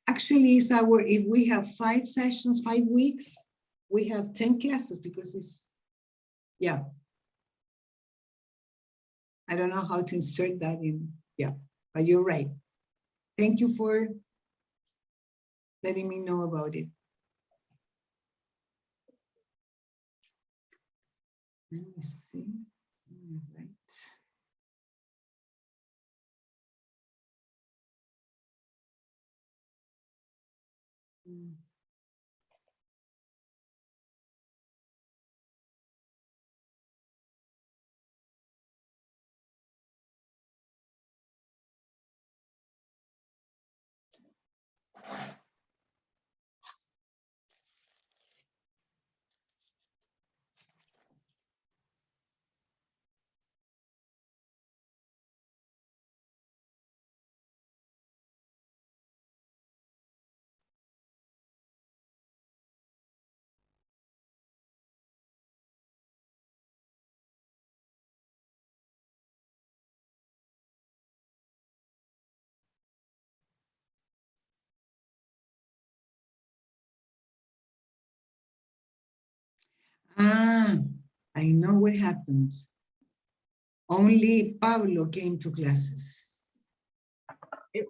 Actually, if we have 5 sessions, 5 weeks, we have 10 classes because it's, yeah. I don't know how to insert that in. Yeah, but you're right. Thank you for letting me know about it. Let me see. All right. Ah, I know what happened. Only Pablo came to classes.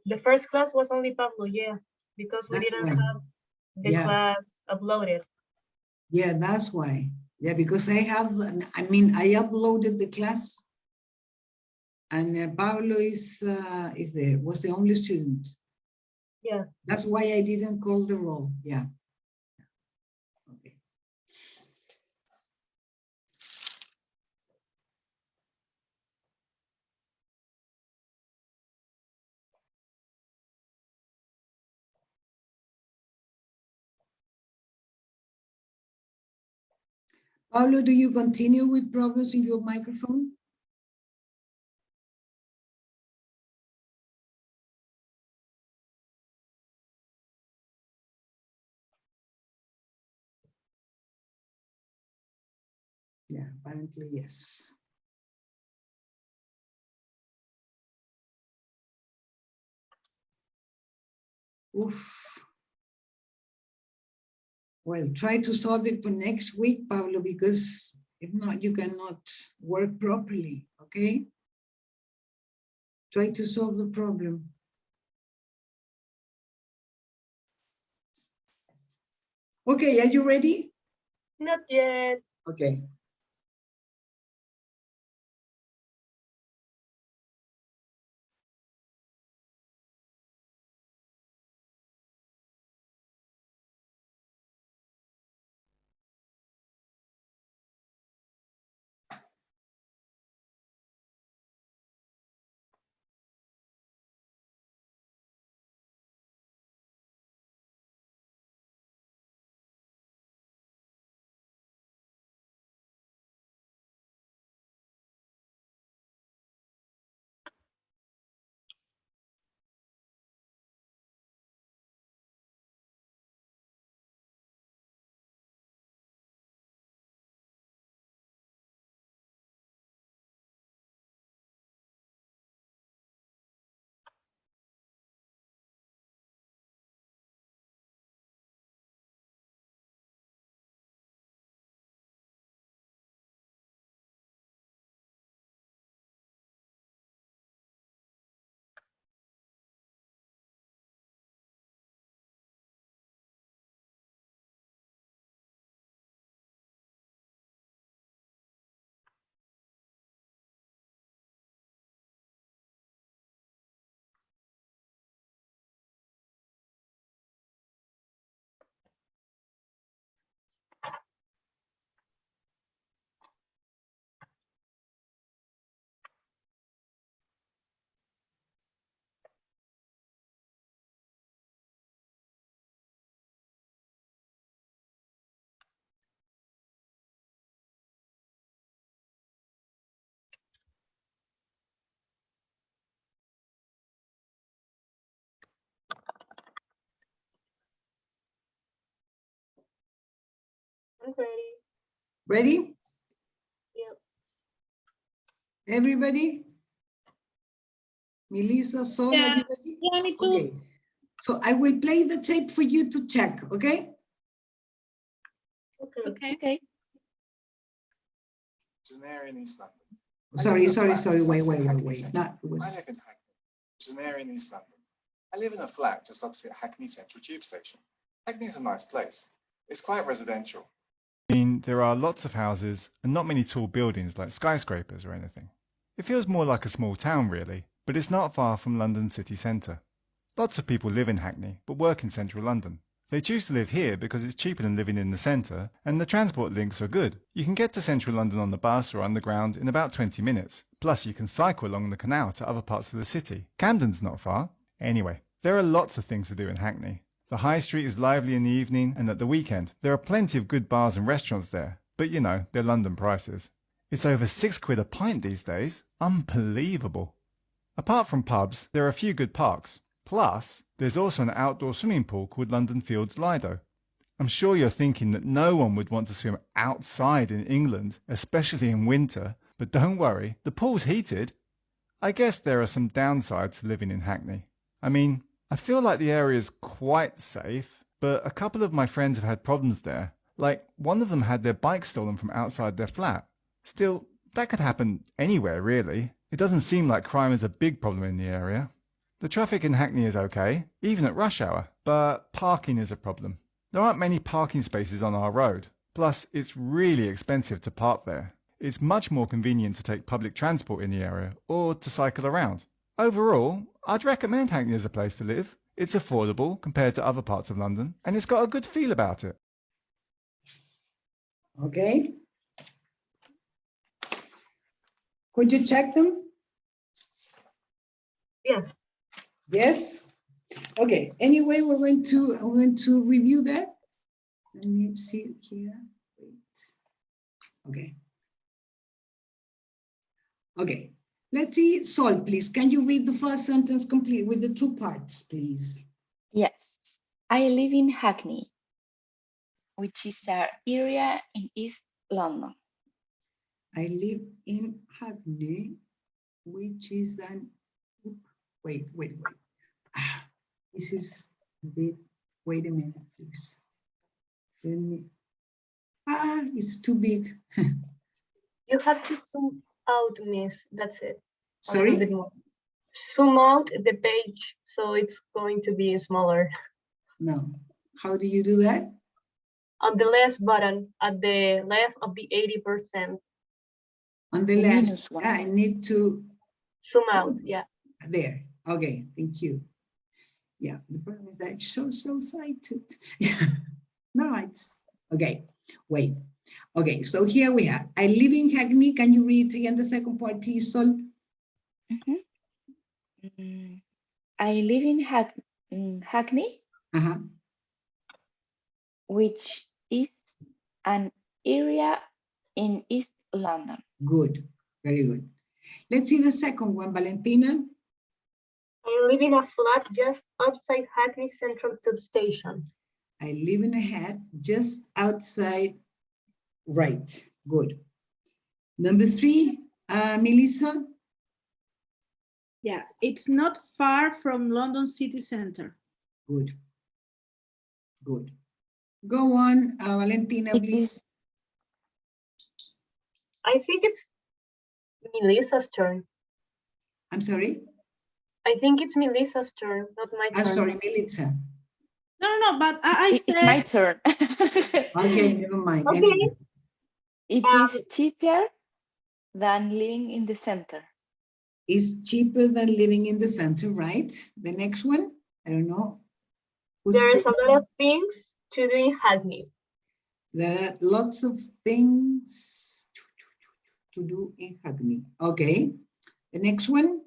The first class was only Pablo, yeah, because we That's didn't why. have the Yeah. class uploaded. Yeah, that's why. Yeah, because I uploaded the class, and Pablo is there, was the only student. Yeah. That's why I didn't call the roll. Yeah. Okay. Pablo, do you continue with problems in your microphone? Yeah, apparently yes. Oof. Well, try to solve it for next week, Pablo, because if not, you cannot work properly, okay? Try to solve the problem. Okay, are you ready? Not yet. Okay. I'm ready. Ready? Yep. Everybody? Melissa, Sol, are you ready? Yeah, me too. Okay. So I will play the tape for you to check, okay? Okay. Okay. Okay. Which is an area in East London. Sorry, I live in a flat just wait. opposite Hackney Not, Central. it was, I live in Hackney, which is an area in East London. I live in a flat just opposite Hackney Central Tube Station. Hackney is a nice place. It's quite residential. I mean, there are lots of houses and not many tall buildings like skyscrapers or anything. It feels more like a small town really, but it's not far from London city centre. Lots of people live in Hackney but work in central London. They choose to live here because it's cheaper than living in the centre and the transport links are good. You can get to central London on the bus or underground in about 20 minutes. Plus you can cycle along the canal to other parts of the city. Camden's not far. Anyway, there are lots of things to do in Hackney. The high street is lively in the evening and at the weekend. There are plenty of good bars and restaurants there, but you know, they're London prices. It's over £6 a pint these days. Unbelievable. Apart from pubs, there are a few good parks. Plus, there's also an outdoor swimming pool called London Fields Lido. I'm sure you're thinking that no one would want to swim outside in England, especially in winter, but don't worry, the pool's heated. I guess there are some downsides to living in Hackney. I mean, I feel like the area's quite safe, but a couple of my friends have had problems there. Like, one of them had their bike stolen from outside their flat. Still, that could happen anywhere, really. It doesn't seem like crime is a big problem in the area. The traffic in Hackney is okay, even at rush hour, but parking is a problem. There aren't many parking spaces on our road. Plus, it's really expensive to park there. It's much more convenient to take public transport in the area or to cycle around. Overall, I'd recommend Hackney as a place to live. It's affordable compared to other parts of London, and it's got a good feel about it. Okay. Could you check them? Yes. Yes. Okay. Anyway, I'm going to review that. Let me see here. Wait. Okay. Okay. Let's see. Sol, please. Can you read the first sentence complete with the two parts, please? Yes. I live in Hackney, which is an area in East London. I live in Hackney, which is an, wait. This is a bit, wait a minute, please. Let me, it's too big. You have to zoom out, miss. That's it. Sorry? No. Zoom out the page so it's going to be smaller. No. How do you do that? On the left button, at the left of the 80%. On the The left, minus one. I need to, Zoom out, yeah. there. Okay, thank you. Yeah, the problem is that it's so sighted. No, it's, okay, wait. Okay, so here we have, I live in Hackney. Can you read again the second part, please, Sol? I live in Hackney, Uh-huh. which is an area in East London. Good, very good. Let's see the second one, Valentina. I live in a flat just outside Hackney Central Tube Station. I live in a hat just outside, right, good. Number 3, Melissa. Yeah, it's not far from London city centre. Good, good. Go on, Valentina, It please. I think it's Melissa's turn. I'm sorry. I think it's Melissa's turn, not my turn. I'm sorry, Melissa. No, but I It's said my turn. Okay, never mind. Okay. Anyway. It is cheaper than living in the center. It's cheaper than living in the center, right? The next one, I don't know. Who's There's a taking- lot of things to do in Hackney. There are lots of things to do in Hackney. Okay, the next one.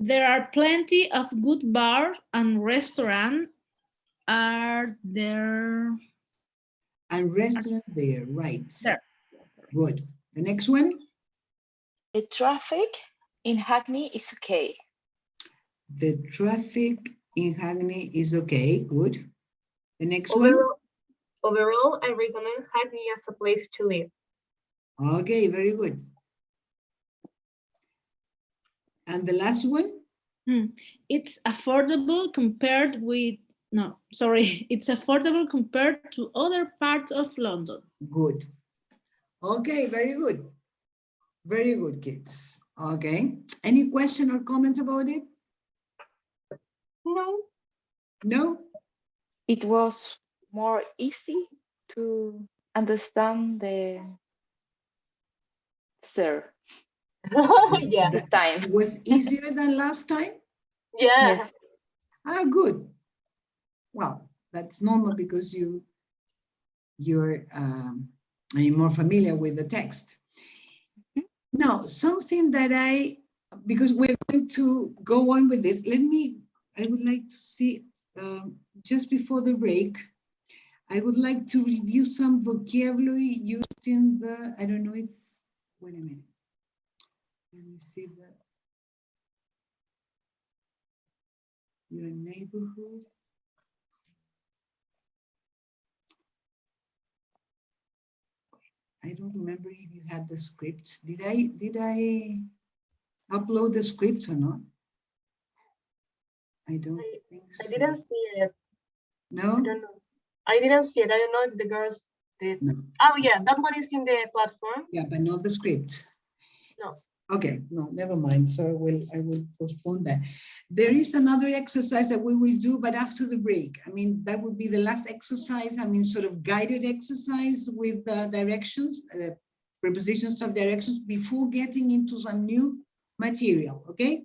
there are plenty of good bars and restaurants are there. And restaurants there, right? There. Good. The next one. The traffic in Hackney is okay. The traffic in Hackney is okay. Good. The next one. Overall, I recommend Hackney as a place to live. Okay, very good. And the last one. It's affordable compared with, no, sorry, it's affordable compared to other parts of London. Good. Okay, very good. Very good, kids. Okay. Any question or comment about it? No. No? It was more easy to understand the Yeah. the time. It was easier than last time? Yeah. Yes. Ah, good. Well, that's normal because you're more familiar with the text. Now, something that because we're going to go on with this, I would like to see, just before the break, I would like to review some vocabulary used in the, I don't know if, wait a minute. Let me see your neighborhood. I don't remember if you had the scripts. Did I upload the script or not? I don't think so. I didn't see it. No? I don't know. I didn't see it. I don't know if the girls did. No. Oh yeah, that one is in the platform. Yeah, but not the script. No. Okay, no, never mind. So I will postpone that. There is another exercise that we will do, but after the break. I mean, that would be the last exercise. I mean, sort of guided exercise with directions, prepositions of directions before getting into some new material. Okay.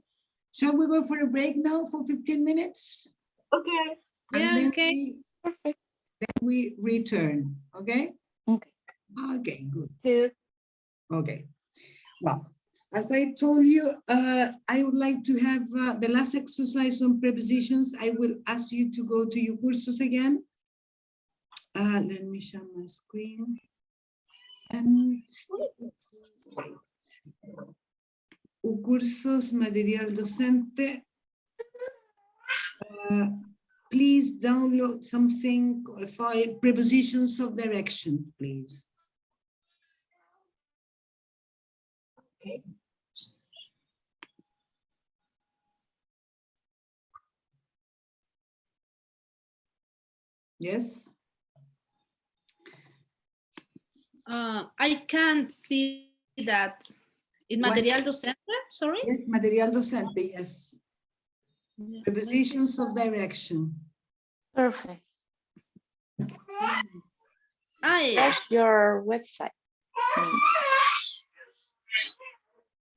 Shall we go for a break now for 15 minutes? Okay. And Yeah, then okay. Perfect. we return. Okay. Okay. Okay, good. Two. Okay. Well, as I told you, I would like to have the last exercise on prepositions. I will ask you to go to your cursos again. Let me share my screen. And wait. Cursos, material docente. Please download something for prepositions of direction, please. Okay. Yes. I can't see that. In What? material docente, sorry? Yes, material docente, yes. Yeah, Prepositions of direction. Perfect. Ah, yeah. That's your website.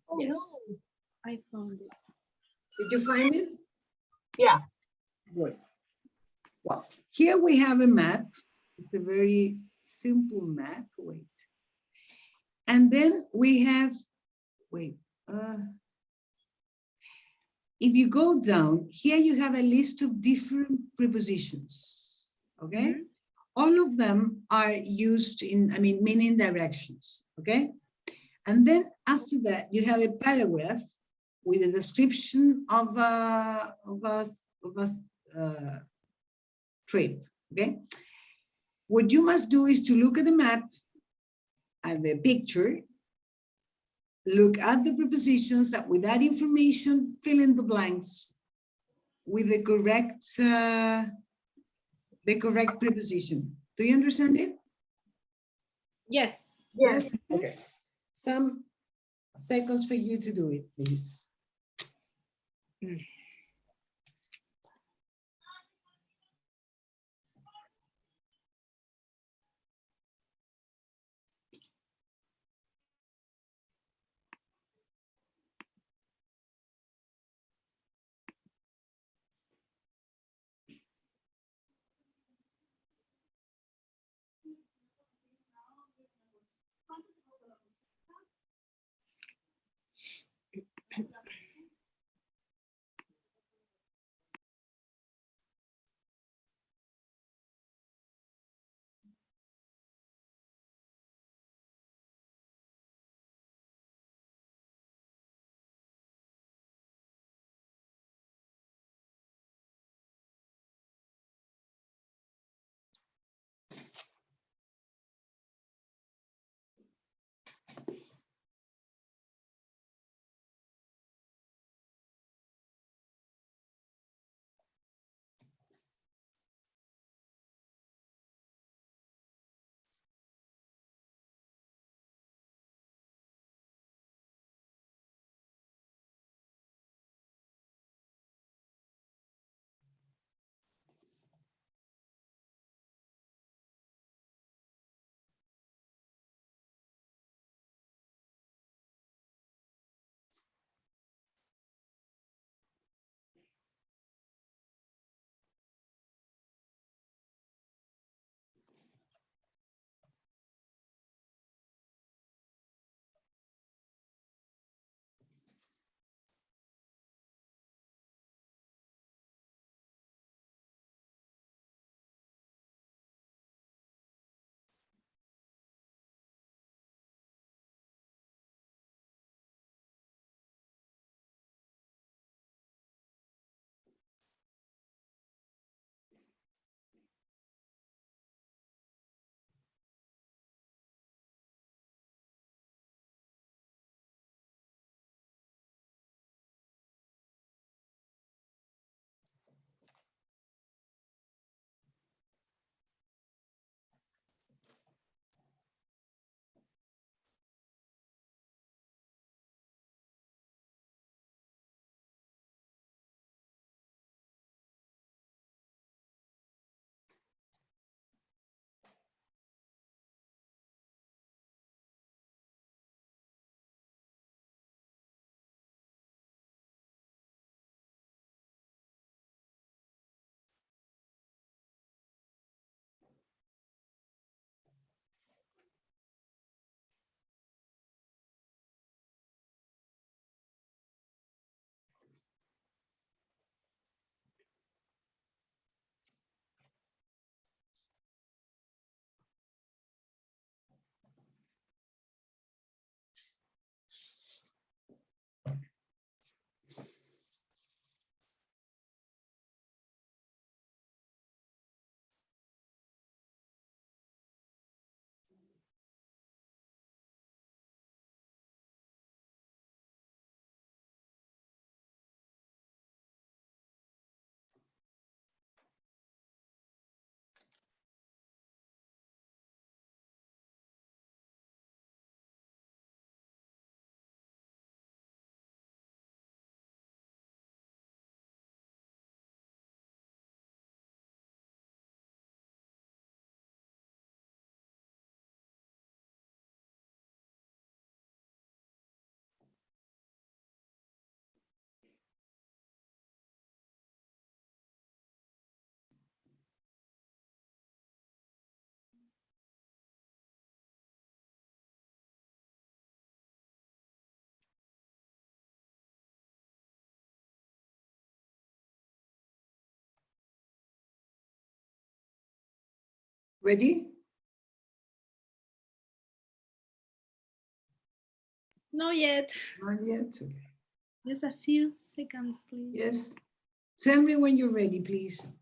Oh, Yes. no. I found it. Did you find it? Yeah. Good. Well, here we have a map. It's a very simple map. Wait. And then we have, wait. If you go down, here you have a list of different prepositions. Okay? Mhm. All of them are used in, I mean, meaning directions. Okay? And then after that, you have a paragraph with a description of a trip. Okay. What you must do is to look at the map, at the picture, look at the prepositions, that with that information, fill in the blanks with the correct preposition. Do you understand it? Yes. Yes. Okay. Some seconds for you to do it, please. Ready? Not yet. Not yet. Okay. Just a few seconds, please. Yes. Tell me when you're ready, please.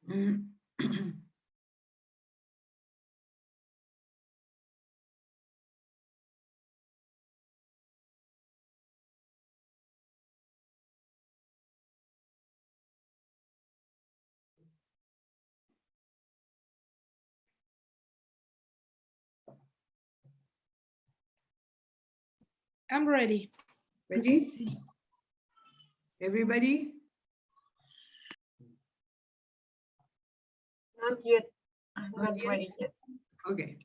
Mm. I'm ready. Ready? Everybody? Not yet. I'm Not not ready yet? yet. Okay.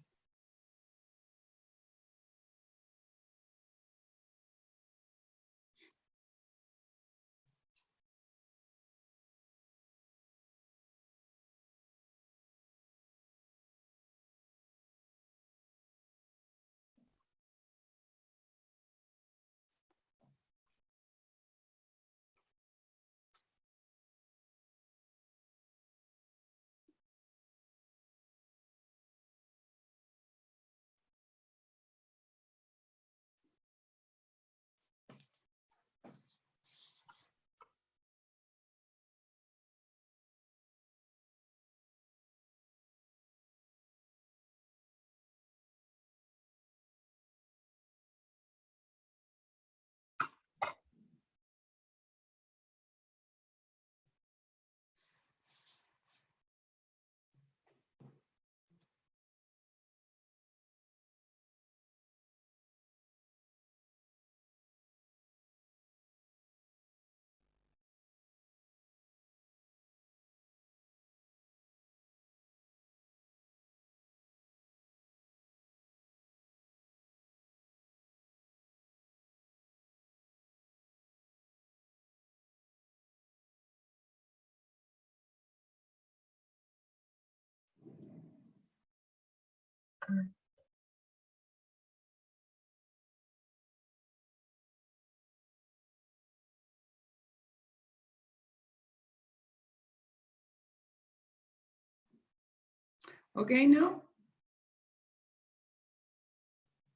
Okay, now?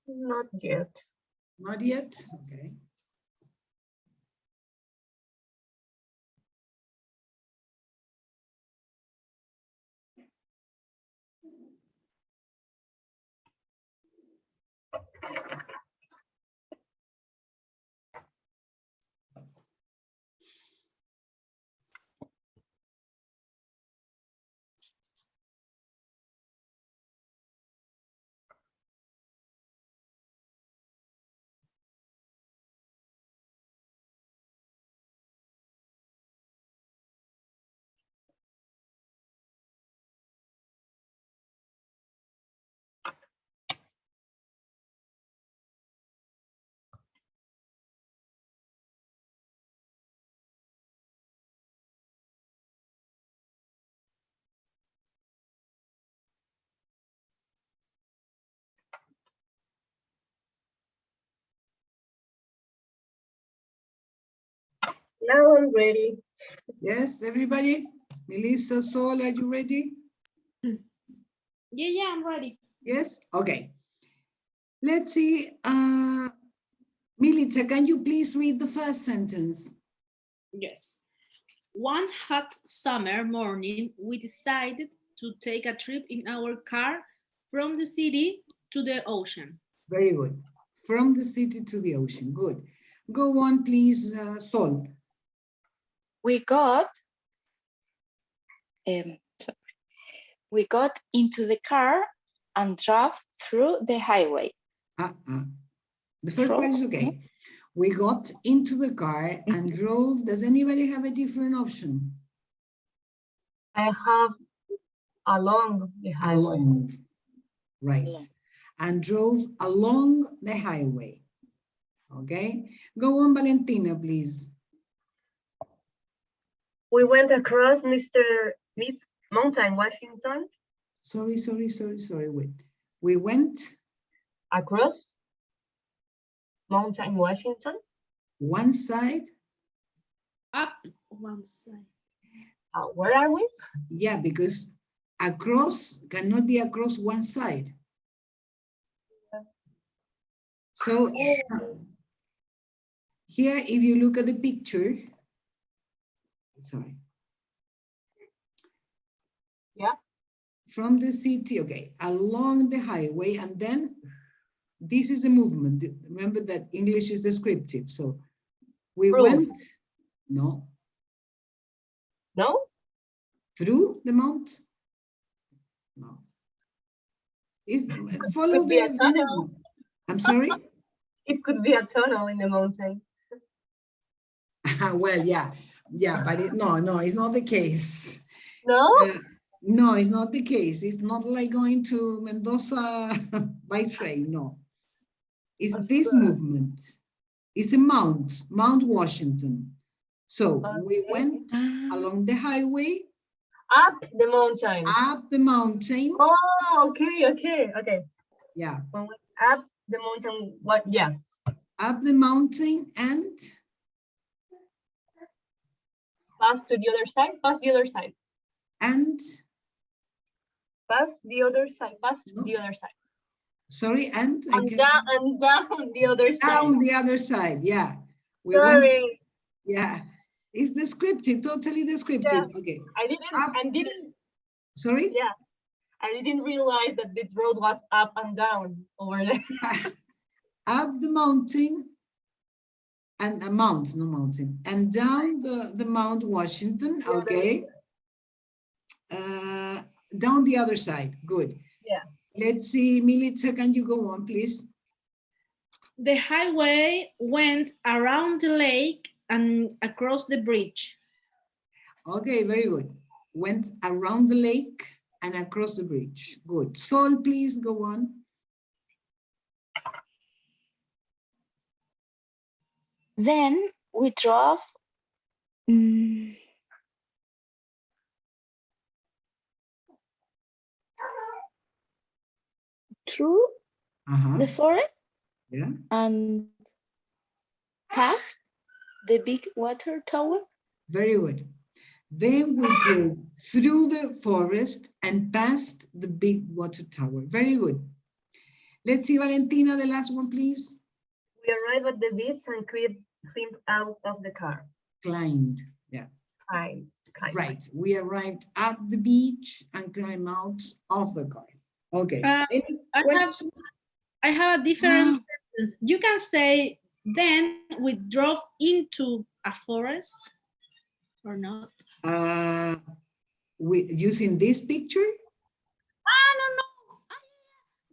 Not yet. Not yet? Okay. Now I'm ready. Yes, everybody? Melissa, Sol, are you ready? Yeah, I'm ready. Yes? Okay. Let's see. Milica, can you please read the first sentence? Yes. One hot summer morning, we decided to take a trip in our car from the city to the ocean. Very good. From the city to the ocean. Good. Go on, please, Sol. We got sorry. We got into the car and drove through the highway. The first part is okay. We got into the car and drove. Does anybody have a different option? I have along the highway. Along, right. Along. And drove along the highway. Okay, go on, Valentina, please. We went across Mr. Mead's Mountain, Washington. Sorry, wait. We went Across Mountain, Washington. one side. Up one side. Where are we? Yeah, because across cannot be across one side. So here, if you look at the picture, sorry. Yeah. From the city, okay, along the highway, and then this is the movement. Remember that English is descriptive. So we Through. went, no, No? through the mount. No. Follow Could be a the tunnel. movement. I'm sorry? It could be a tunnel in the mountain. Well, yeah, but no, it's not the case. No? No, it's not the case. It's not like going to Mendoza by train, no. It's this movement. It's a Mount Washington. So we went along the highway. Up the mountain. Up the mountain. Oh, okay. Yeah. When we up the mountain, what? Yeah. Up the mountain and Pass to the other side. Pass the other side. and Pass the other side. Pass to No. the other side. sorry and And down the other side. down the other side. Yeah. We Sorry. went. Yeah. It's descriptive, totally descriptive. Yeah. Okay. I Up didn't. Sorry? Yeah. I didn't realize that this road was up and down over there. Up the mountain and a mount, no mountain, and down the Mount Washington, okay. Down the other side, good. Yeah. Let's see, Milica, can you go on, please? The highway went around the lake and across the bridge. Okay, very good. Went around the lake and across the bridge, good. Sol, please go on. Then we drove through the forest Yeah. and past the big water tower. Very good. Then we drove through the forest and past the big water tower. Very good. Let's see, Valentina, the last one, please. We arrived at the beach and climbed out of the car. Climbed, yeah. Climbed. Right, we arrived at the beach and climbed out of the car. Okay, any questions? I have a different sentence. You can say, then we drove into a forest or not? Using this picture? I don't know.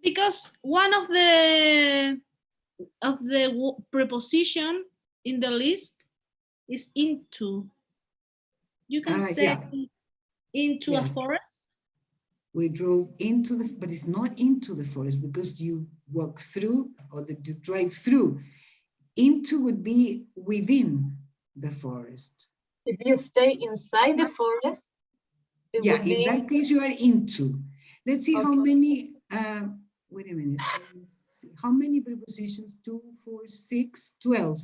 Because one of the preposition in the list is into. You can say yeah. into Yes. a forest. We drove into the, but it's not into the forest because you walk through or you drive through. Into would be within the forest. If you stay inside the forest, it Yeah, would be in that case you are into. Let's see how Okay. many, wait a minute. Let's see. How many prepositions? 2, 4, 6, 12.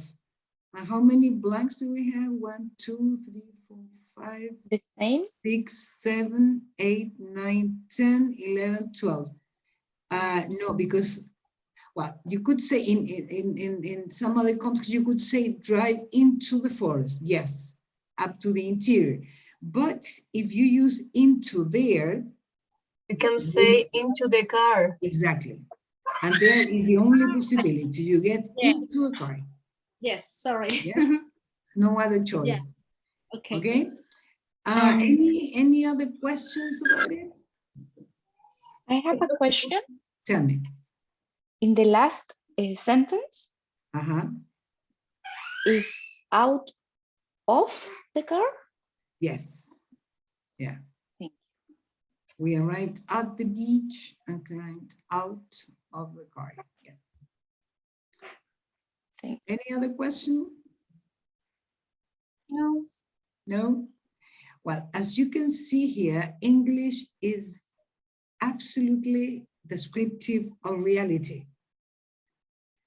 And how many blanks do we have? 1, 2, 3, 4, 5, The same. 6, 7, 8, 9, 10, 11, 12. No, because, well, you could say in some other contexts, you could say drive into the forest. Yes, up to the interior. But if you use into there. you can say into the car. Exactly. And there is the only possibility. You get into a car. Yes, sorry. Yes. No other choice. Yeah. Okay. Okay. Any other questions about it? I have a question. Tell me. In the last sentence, Uh-huh. is out of the car? Yes. Yeah. Thank We arrived at the beach and climbed out of the car. Yeah. Thank Any other question? you. No? Well, as you can see here, English is absolutely descriptive of reality.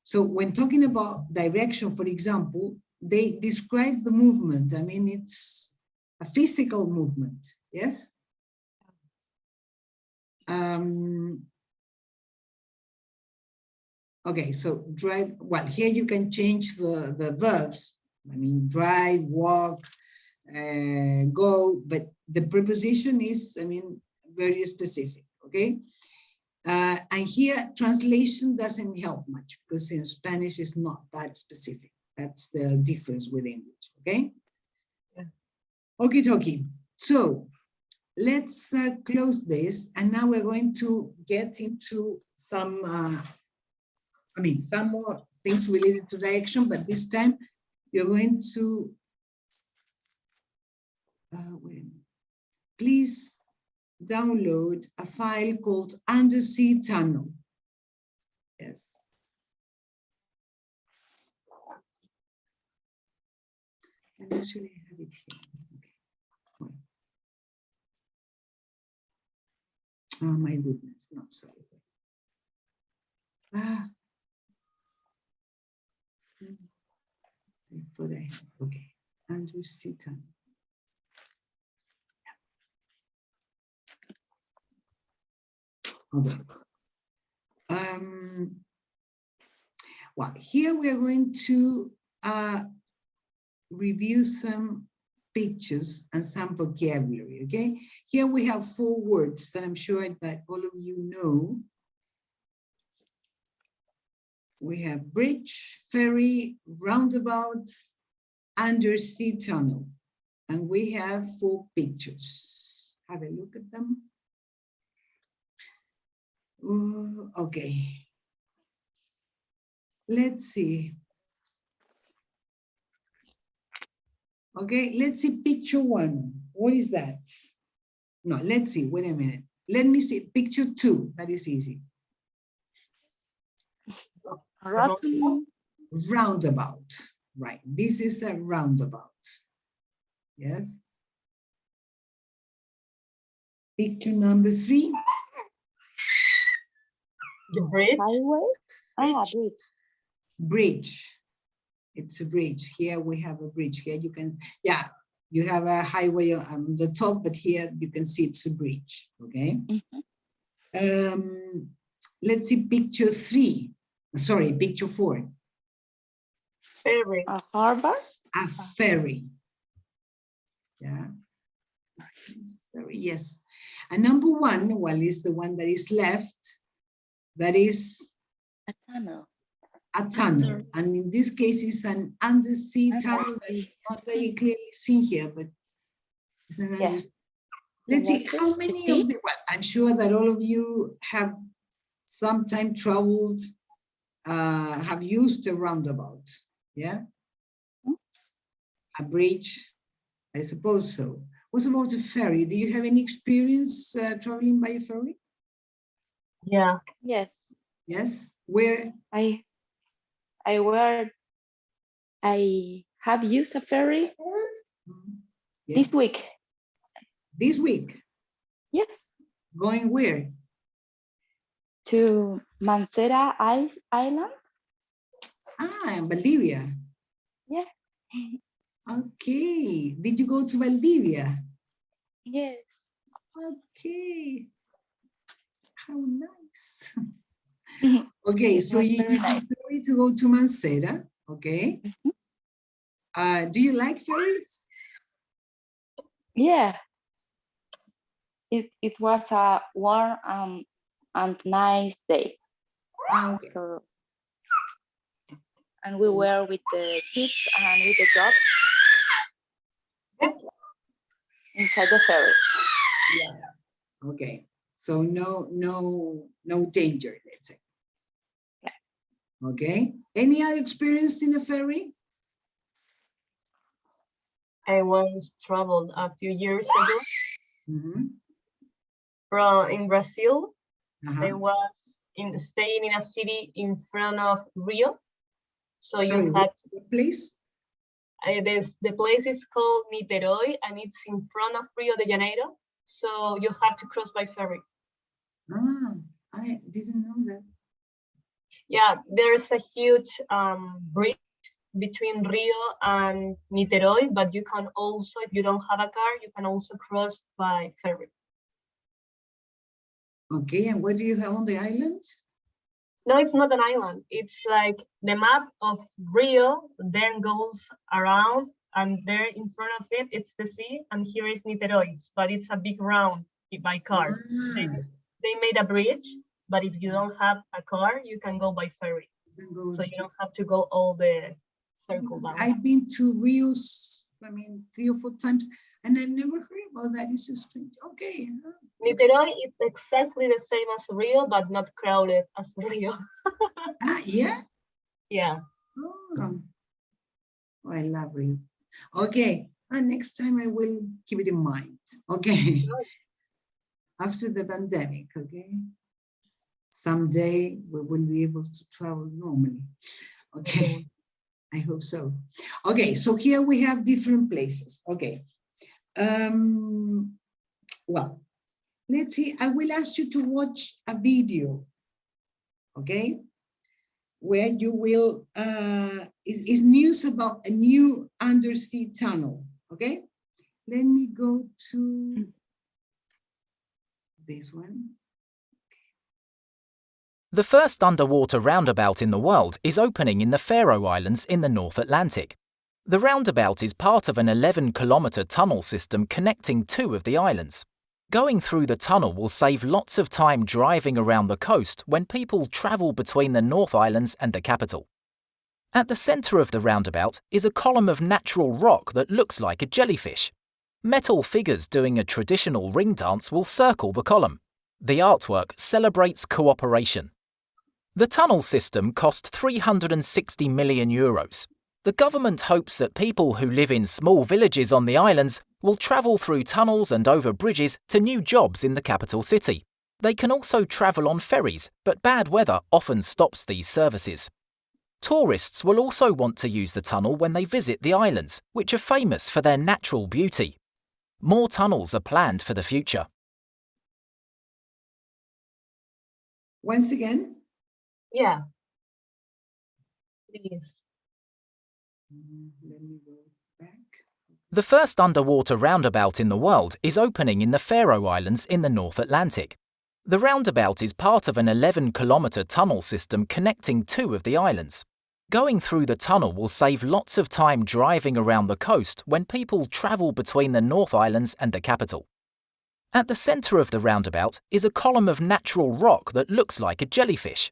So when talking about direction, for example, they describe the movement. I mean, it's a physical movement, yes? Okay, so drive, well, here you can change the verbs. I mean, drive, walk, go, but the preposition is, I mean, very specific, okay? And here, translation doesn't help much because in Spanish is not that specific. That's the difference with English, okay? Yeah. Okie dokie. So let's close this, and now we're going to get into some, some more things related to direction, but this time you're going to, wait a minute. Please download a file called Undersea Tunnel. Yes. I actually have it here. Okay. Oh my goodness, no, sorry. Ah. I thought I had, okay. Undersea Tunnel. Okay. Well, here we are going to review some pictures and some vocabulary, okay? Here we have 4 words that I'm sure that all of you know. We have bridge, ferry, roundabout, undersea tunnel. And we have 4 pictures. Have a look at them. Okay. Let's see. Okay, let's see picture 1. What is that? No, let's see, wait a minute. Let me see picture 2, that is easy. Roundabout, right. This is a roundabout, yes. Picture number 3. The bridge. Highway? Ah, bridge. Bridge. It's a bridge. Here we have a bridge. Here you can, yeah, you have a highway on the top, but here you can see it's a bridge, okay? Mm-hmm. Let's see picture 3. Sorry, picture 4. Ferry. A harbor? A ferry. Yeah. Ferry, yes. And number 1, well, is the one that is left. That is A tunnel. a tunnel. And in this case, it's an undersea tunnel that is not very clearly seen here, but it's an undersea. Let's see how many of the, well, I'm sure that all of you have sometime traveled, have used a roundabout, yeah? A bridge, I suppose so. What about a ferry? Do you have any experience traveling by a ferry? Yeah. Yes. Yes, where? I have used a ferry Yeah. this week. This week? Yes. Going where? To Mancera Island. Ah, in Bolivia. Yeah. Okay. Did you go to Valdivia? Yes. Okay. How nice. Okay, so you use a ferry to go to Mancera, okay? Do you like ferries? Yeah. It was a warm and nice day. Okay. So, and we were with the kids and with the dogs inside the ferry. Yeah. Okay. So no danger, let's say. Okay. Any other experience in a ferry? I once traveled a few years ago in Brazil. I was staying in a city in front of Rio. So you had what place? The place is called Niterói, and it's in front of Rio de Janeiro. So you have to cross by ferry. I didn't know that. Yeah, there's a huge bridge between Rio and Niterói, but you can also, if you don't have a car, you can also cross by ferry. Okay, and what do you have on the island? No, it's not an island. It's like the map of Rio then goes around, and there in front of it, it's the sea, and here is Niterói, but it's a big round by car. They made a bridge, but if you don't have a car, you can go by ferry. So you don't have to go all the circles. I've been to Rio, 3 or 4 times, and I've never heard about that. It's just strange. Okay. Niterói is exactly the same as Rio, but not crowded as Rio. Yeah? Yeah. Oh, I love Rio. Okay, next time I will keep it in mind. Okay. After the pandemic, okay? Someday we will be able to travel normally. Okay, I hope so. Okay, so here we have different places. Okay. Well, let's see. I will ask you to watch a video, okay? Where you will, is news about a new undersea tunnel, okay? Let me go to this one. The first underwater roundabout in the world is opening in the Faroe Islands in the North Atlantic. The roundabout is part of an 11-kilometre tunnel system connecting 2 of the islands. Going through the tunnel will save lots of time driving around the coast when people travel between the North Islands and the capital. At the centre of the roundabout is a column of natural rock that looks like a jellyfish. Metal figures doing a traditional ring dance will circle the column. The artwork celebrates cooperation. The tunnel system cost €360 million. The government hopes that people who live in small villages on the islands will travel through tunnels and over bridges to new jobs in the capital city. They can also travel on ferries, but bad weather often stops these services. Tourists will also want to use the tunnel when they visit the islands, which are famous for their natural beauty. More tunnels are planned for the future. Once again? Yeah. Please. Let me go back. The first underwater roundabout in the world is opening in the Faroe Islands in the North Atlantic. The roundabout is part of an 11-kilometre tunnel system connecting 2 of the islands. Going through the tunnel will save lots of time driving around the coast when people travel between the North Islands and the capital. At the centre of the roundabout is a column of natural rock that looks like a jellyfish.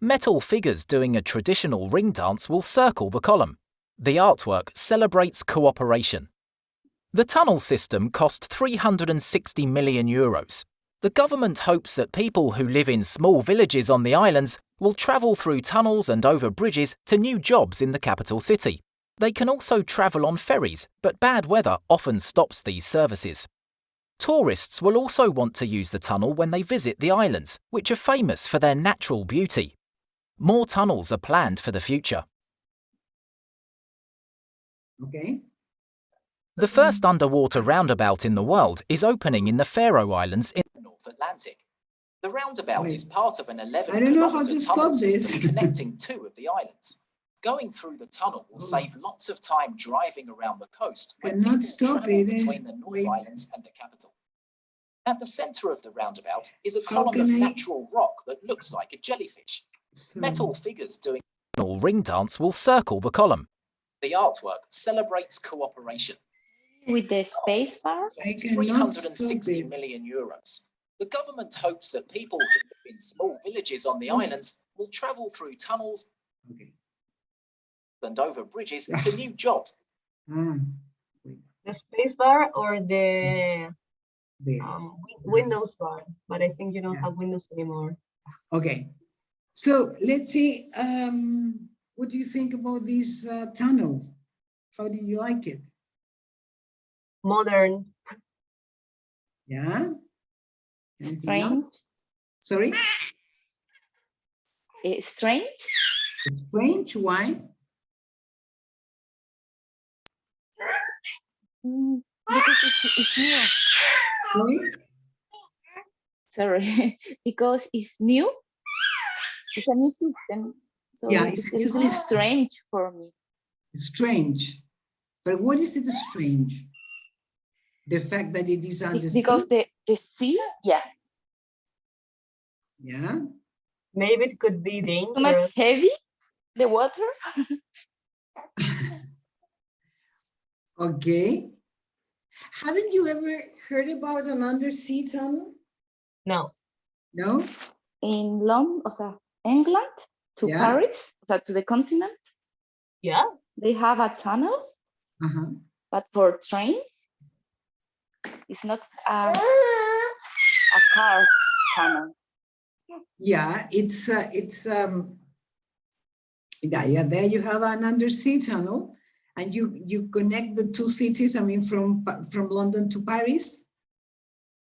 Metal figures doing a traditional ring dance will circle the column. The artwork celebrates cooperation. The tunnel system cost €360 million. The government hopes that people who live in small villages on the islands will travel through tunnels and over bridges to new jobs in the capital city. They can also travel on ferries, but bad weather often stops these services. Tourists will also want to use the tunnel when they visit the islands, which are famous for their natural beauty. More tunnels are planned for the future. Okay. The first underwater roundabout in the world is opening in the Faroe Islands in the North Atlantic. The roundabout is part of an 11-kilometre tunnel system connecting 2 of the islands. Going through the tunnel will save lots of time driving around the coast when people travel between the North Islands and the capital. At the centre of the roundabout is a column of natural rock that looks like a jellyfish. Metal figures doing a ring dance will circle the column. The artwork celebrates cooperation. With the space bar? €360 million. The government hopes that people who live in small villages on the islands will travel through tunnels and over bridges to new jobs. The space bar or the There. Windows bar, but I think you don't have Windows anymore. Okay. So let's see. What do you think about this tunnel? How do you like it? Modern. Yeah. Anything Strange. else? Sorry? Strange. Strange. Why? Because it's new. Sorry? Sorry, because it's new. It's a new system. So Yeah, it's it's a new little system. strange for me. Strange. But what is it strange? The fact that it is under Because sea? the sea, yeah, Yeah. Maybe it could be too dangerous. much heavy, the water. Okay. Haven't you ever heard about an undersea tunnel? No. No? In London, o sea, England to Yeah. Paris, o sea, to the continent, Yeah. they have a tunnel, Uh-huh. but for train, it's not a car tunnel. Yeah, yeah, there you have an undersea tunnel, and you connect the two cities, I mean, from London to Paris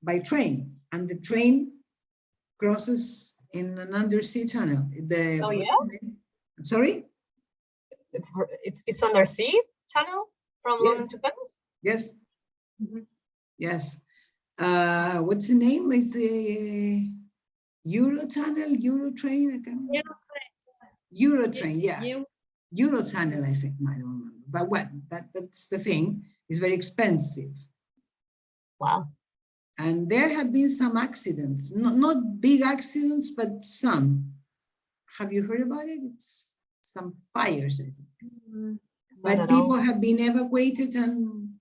by train, and the train crosses in an undersea tunnel. Oh, yeah? I'm sorry? It's undersea channel from London Yes. to Paris? Yes. Mhm. Yes. What's the name? It's a Euro tunnel, Euro train? I can't remember. Euro train, yeah. Euro tunnel, I think. I don't remember. But what? That's the thing. It's very expensive. Wow. And there have been some accidents, not big accidents, but some. Have you heard about it? It's some fires, I think. Not But at people all. have been evacuated and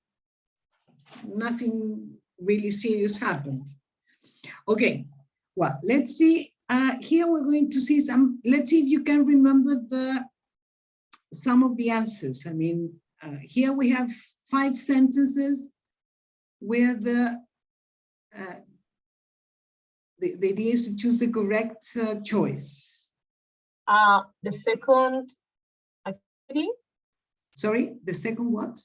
nothing really serious happened. Okay, well, let's see. Here we're going to see some, let's see if you can remember some of the answers. I mean, here we have 5 sentences where the idea is to choose the correct choice. The second activity. Sorry, the second what?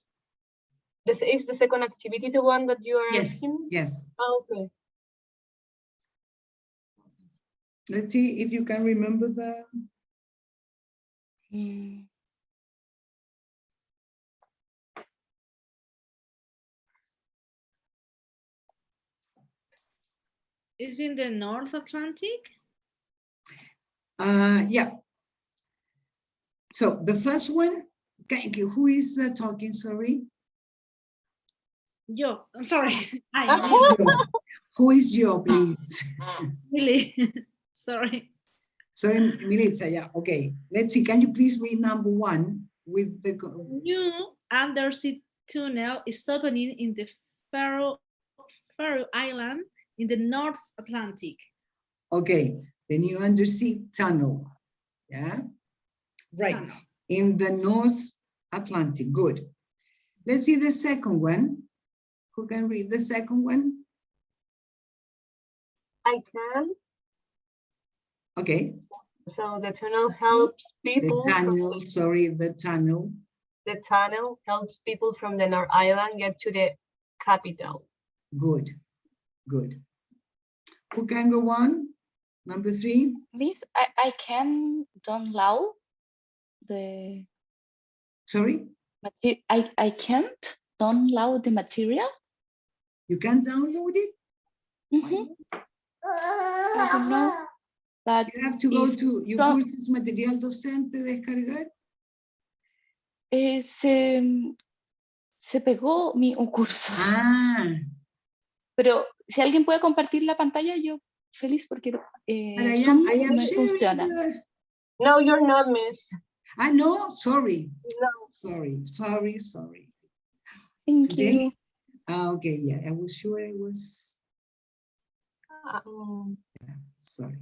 This is the second activity, the one that you are Yes, asking? yes. Oh, okay. Let's see if you can remember the. Is in the North Atlantic? Yeah. So the first one, who is talking, sorry? Yo, I'm sorry. Yo. Who is yo, please? Really? Sorry. Sorry, Militza, yeah, okay. Let's see, can you please read number 1 with the... New undersea tunnel is opening in the Faroe Island in the North Atlantic. Okay, the new undersea tunnel, yeah? Right, Tunnel. in the North Atlantic, good. Let's see the second one. Who can read the second one? I can. Okay, So the tunnel helps people. the tunnel, sorry, the tunnel. The tunnel helps people from the North Island get to the capital. Good, good. Who can go on? Number 3. Please, I can download the. Sorry? I can't download the material. You can download it? I don't know, but You have to go if to your some- cursos material docente, descargar. se pegó un curso. Ah, Pero si alguien puede compartir la pantalla, yo feliz porque but I Zoom am no sharing funciona. No, you're not, miss. No, sorry. No. Sorry. Thank Today? you. Okay, yeah, I was sure I was, sorry.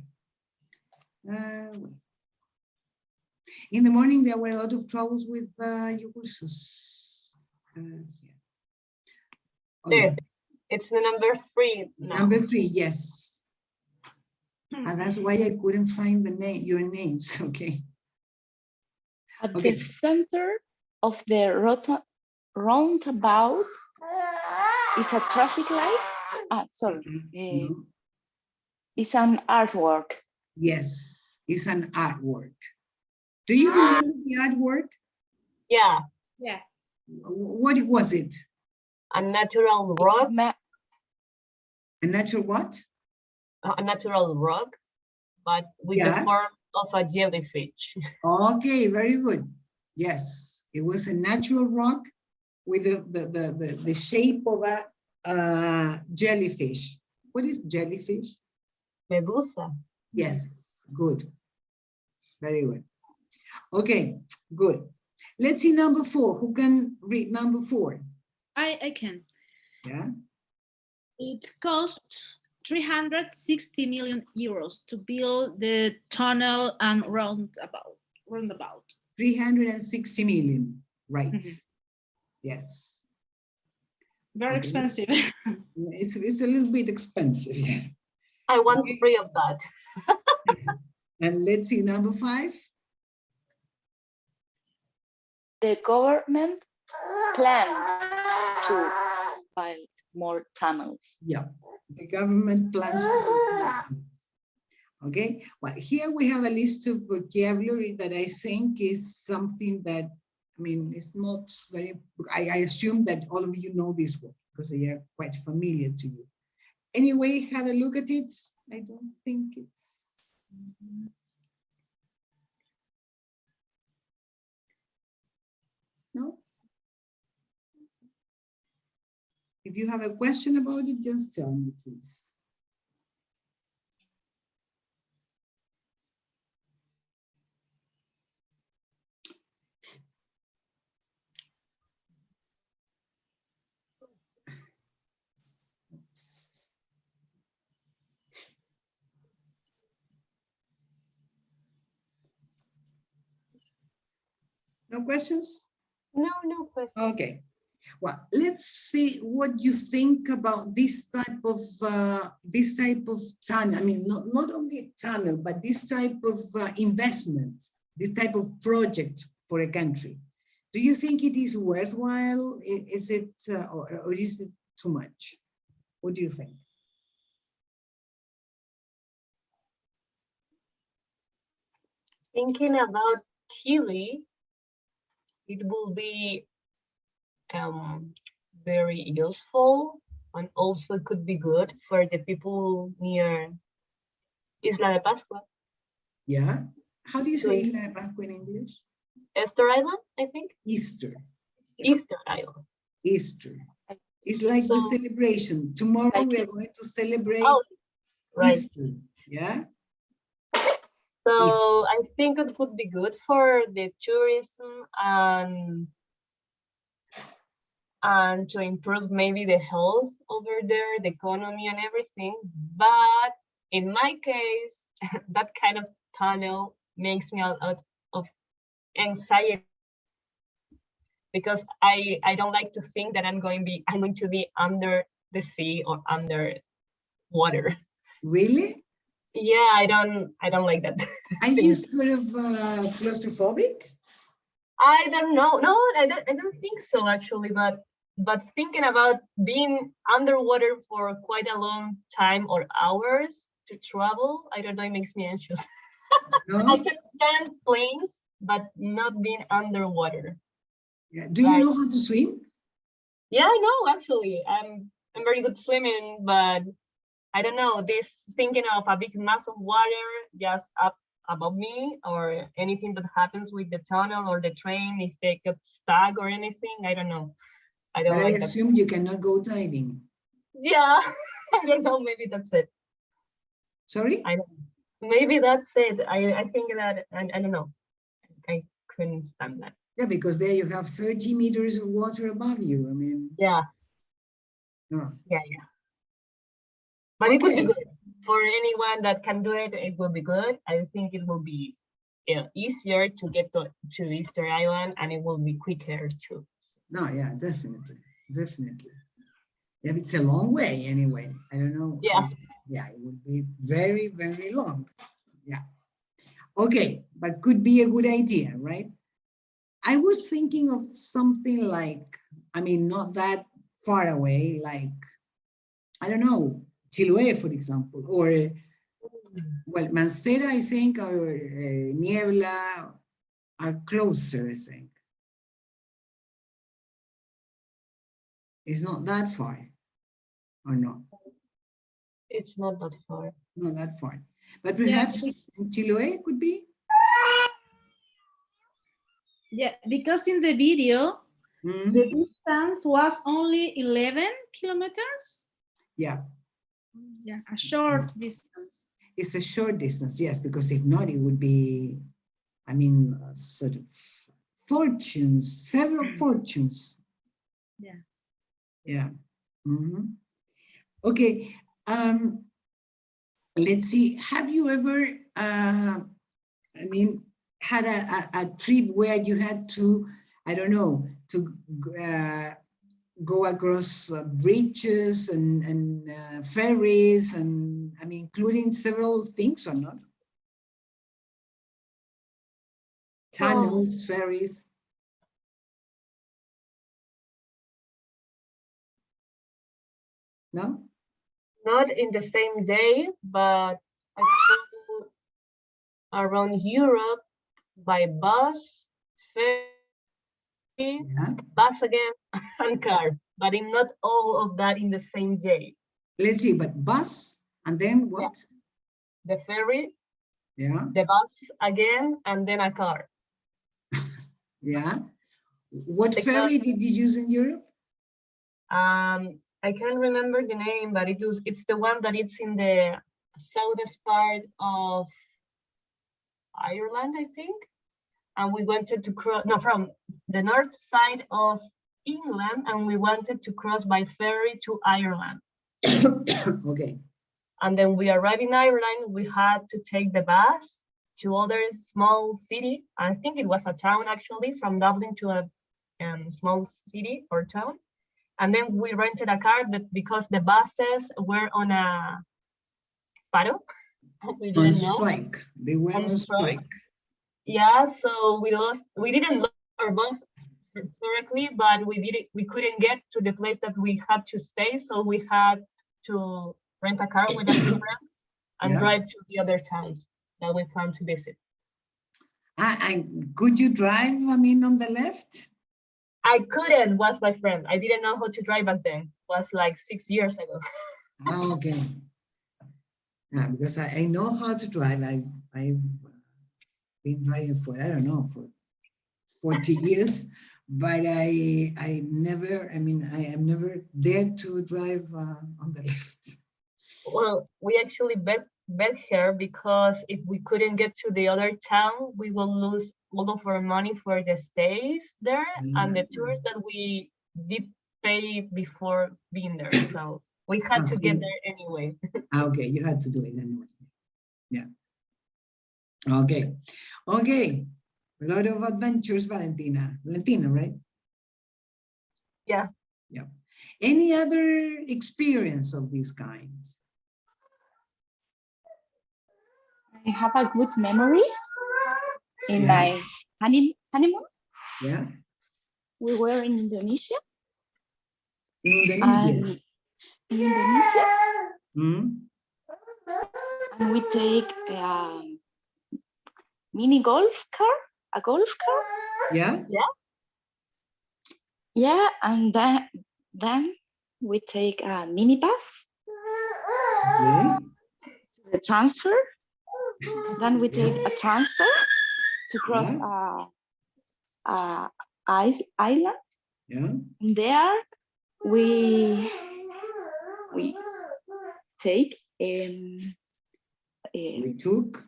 In the morning, there were a lot of troubles with your cursos. Yeah. Okay. There. It's the number 3 now. Number 3, yes. And that's why I couldn't find the name, your names, okay? At Okay. the center of the roundabout is a traffic light. No. It's an artwork. Yes, it's an artwork. Do you remember the artwork? Yeah, Yeah. What was it? a natural rock, A natural what? but with Yeah. the form of a jellyfish. Okay, very good. Yes, it was a natural rock with the shape of a jellyfish. What is jellyfish? Medusa. Yes, good. Very good. Okay, good. Let's see number 4. Who can read number 4? I can. Yeah. It cost 360 million euros to build the tunnel and roundabout. 360 million, right? Mhm. Yes. Very Okay. expensive. It's a little bit expensive, yeah. I want Okay. 3 of that. And let's see number 5. The government plans to build more tunnels. Yeah, the government plans to build. Okay, well, here we have a list of vocabulary that I think is something that, I mean, it's not very, I assume that all of you know this word because they are quite familiar to you. Anyway, have a look at it. I don't think it's. No? If you have a question about it, just tell me, please. No questions? No question. Okay. Well, let's see what you think about this type of tunnel. I mean, not only tunnel, but this type of investment, this type of project for a country. Do you think it is worthwhile? Is it or is it too much? What do you think? Thinking about Chile, it will be very useful and also could be good for the people near Isla de Pascua, Yeah. How do you say So- Isla de Pascua in English? Easter Island, I think. Easter. Easter Island. Easter. It's like the So- celebration. Tomorrow Like we are it. going to celebrate Oh, right. Easter. Yeah. So I think it could be good for the tourism and to improve maybe the health over there, the economy and everything. But in my case, that kind of tunnel makes me a lot of anxiety because I don't like to think that I'm going to be under the sea or under water. Really? Yeah, I don't like that. Are you sort of claustrophobic? I don't know. No, I don't think so actually, but thinking about being underwater for quite a long time or hours to travel, I don't know, it makes me anxious. I No? can stand planes, but not being underwater. Yeah. Do you know how to swim? Yeah, I know actually. I'm very good swimming, but I don't know, this thinking of a big mass of water just up above me or anything that happens with the tunnel or the train, if they get stuck or anything, I don't know. I don't But I like that. assume you cannot go diving. Yeah, I don't know, maybe that's it. Sorry? Maybe that's it. I think that, I don't know. I couldn't stand that. Yeah, because there you have 30 meters of water above you. I mean, Yeah, no. yeah. But it could be Okay. good. For anyone that can do it, it will be good. I think it will be easier to get to Easter Island and it will be quicker too. No, yeah, definitely. Definitely. If it's a long way anyway. I don't know. Yeah. Yeah, it would be very, very long. Yeah. Okay, but could be a good idea, right? I was thinking of something like, I mean, not that far away, like, I don't know, Chiloé, for example, or, well, Mancera, I think, or Niebla are closer, I think. It's not that far, or no? It's not that far. Not that far. But Yeah, perhaps Chiloé could be? Yeah, because in the video, Mm, the distance was only 11 kilometers. yeah, Yeah, a short distance. it's a short distance, yes, because if not, it would be, I mean, sort of fortunes, several fortunes. Yeah. Yeah. Mhm. Okay. Let's see. Have you ever, I mean, had a trip where you had to, I don't know, to go across bridges and ferries and, I mean, including several things or not? Tunnels, ferries. No? Not in the same day, but I flew around Europe by bus, ferry, Yeah. bus again, and car. But in not all of that in the same day. Let's see, but bus and then what? The ferry, Yeah. the bus again, and then a car. Yeah. What Because- ferry did you use in Europe? I can't remember the name, but it's the one that it's in the southern part of Ireland, I think. And we wanted to cross, no, from the north side of England, and we wanted to cross by ferry to Ireland. Okay. And then we arrived in Ireland, we had to take the bus to other small city. I think it was a town actually, from Dublin to a small city or town. And then we rented a car, but because the buses were on a paro, we On didn't know. strike. They were On on strike. strike. Yeah, so we didn't lose our bus correctly, but we couldn't get to the place that we had to stay, so we had to rent a car with a few friends and Yeah. drive to the other towns that we plan to visit. And could you drive, I mean, on the left? I couldn't, was my friend. I didn't know how to drive back then. It was like 6 years ago. Oh, okay. Yeah, because I know how to drive. I've been driving for, I don't know, for 40 years, but I never, I mean, I am never dared to drive on the left. Well, we actually bet her because if we couldn't get to the other town, we will lose all of our money for the stays there and the tours that we did pay before being there. So we had to get there anyway. Okay, you had to do it anyway. Yeah. Okay. Okay. A lot of adventures, Valentina. Valentina, right? Yeah. Yeah. Any other experience of this kind? I have a good memory in Yeah. my honeymoon. Yeah. We were in Indonesia. In Indonesia. And in Indonesia, and we take a mini golf car, a golf car. Yeah. Yeah, and then we take a minibus, Okay. the transfer. Then we take a transfer to cross Yeah. island. Yeah. And there we take We took.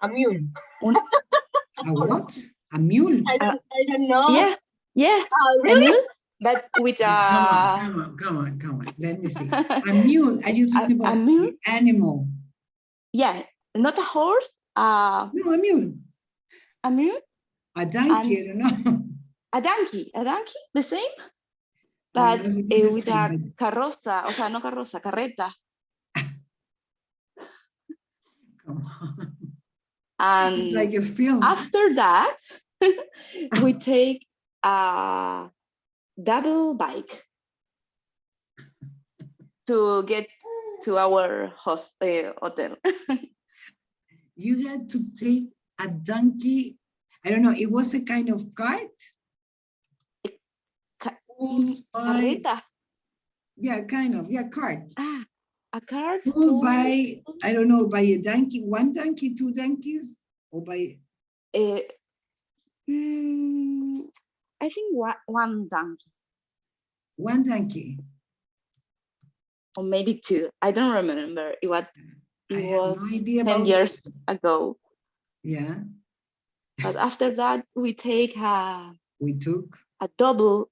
A mule. A what? A mule? I don't know. Yeah. Really? A mule, but with Come on. Let me see. A mule. Are you talking about mule? the animal? Yeah, not a horse, a No, a mule. mule, A donkey, I don't know. a donkey, the same, I don't but know if it's the with a same, carroza, o sea, no carroza, carreta. but come on. It's And like a film. after that, we take a double bike to get to our hotel. You had to take a donkey. I don't know. It was a kind of cart. Pulled by, Carreta. yeah, kind of, yeah, cart. Ah, a cart Pulled by, I don't know, by a donkey, one donkey, two donkeys, or by I think one donkey, one donkey. or maybe two. I don't remember. It I was have no idea 10 about years this. ago. Yeah, But after that, we take we took.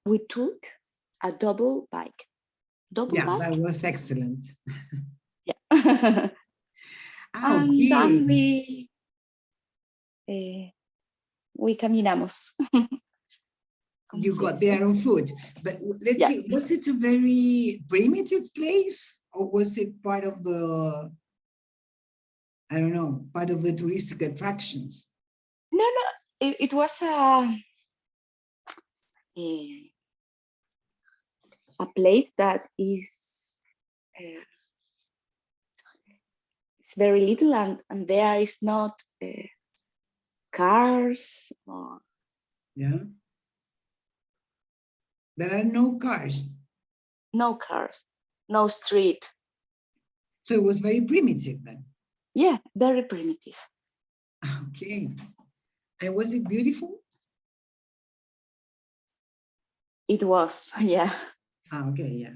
we took a double bike. Double Yeah, bike? that was excellent. Yeah. And Okay. then we caminamos. You got there on foot, but let's Yeah. see, was it a very primitive place or was it part of the, I don't know, part of the touristic attractions? No, it was a place that is it's very little, and there is not cars or Yeah. There are no cars. no cars, no street. So it was very primitive then. Yeah, very primitive. Okay. And was it beautiful? It was, yeah, Okay, yeah.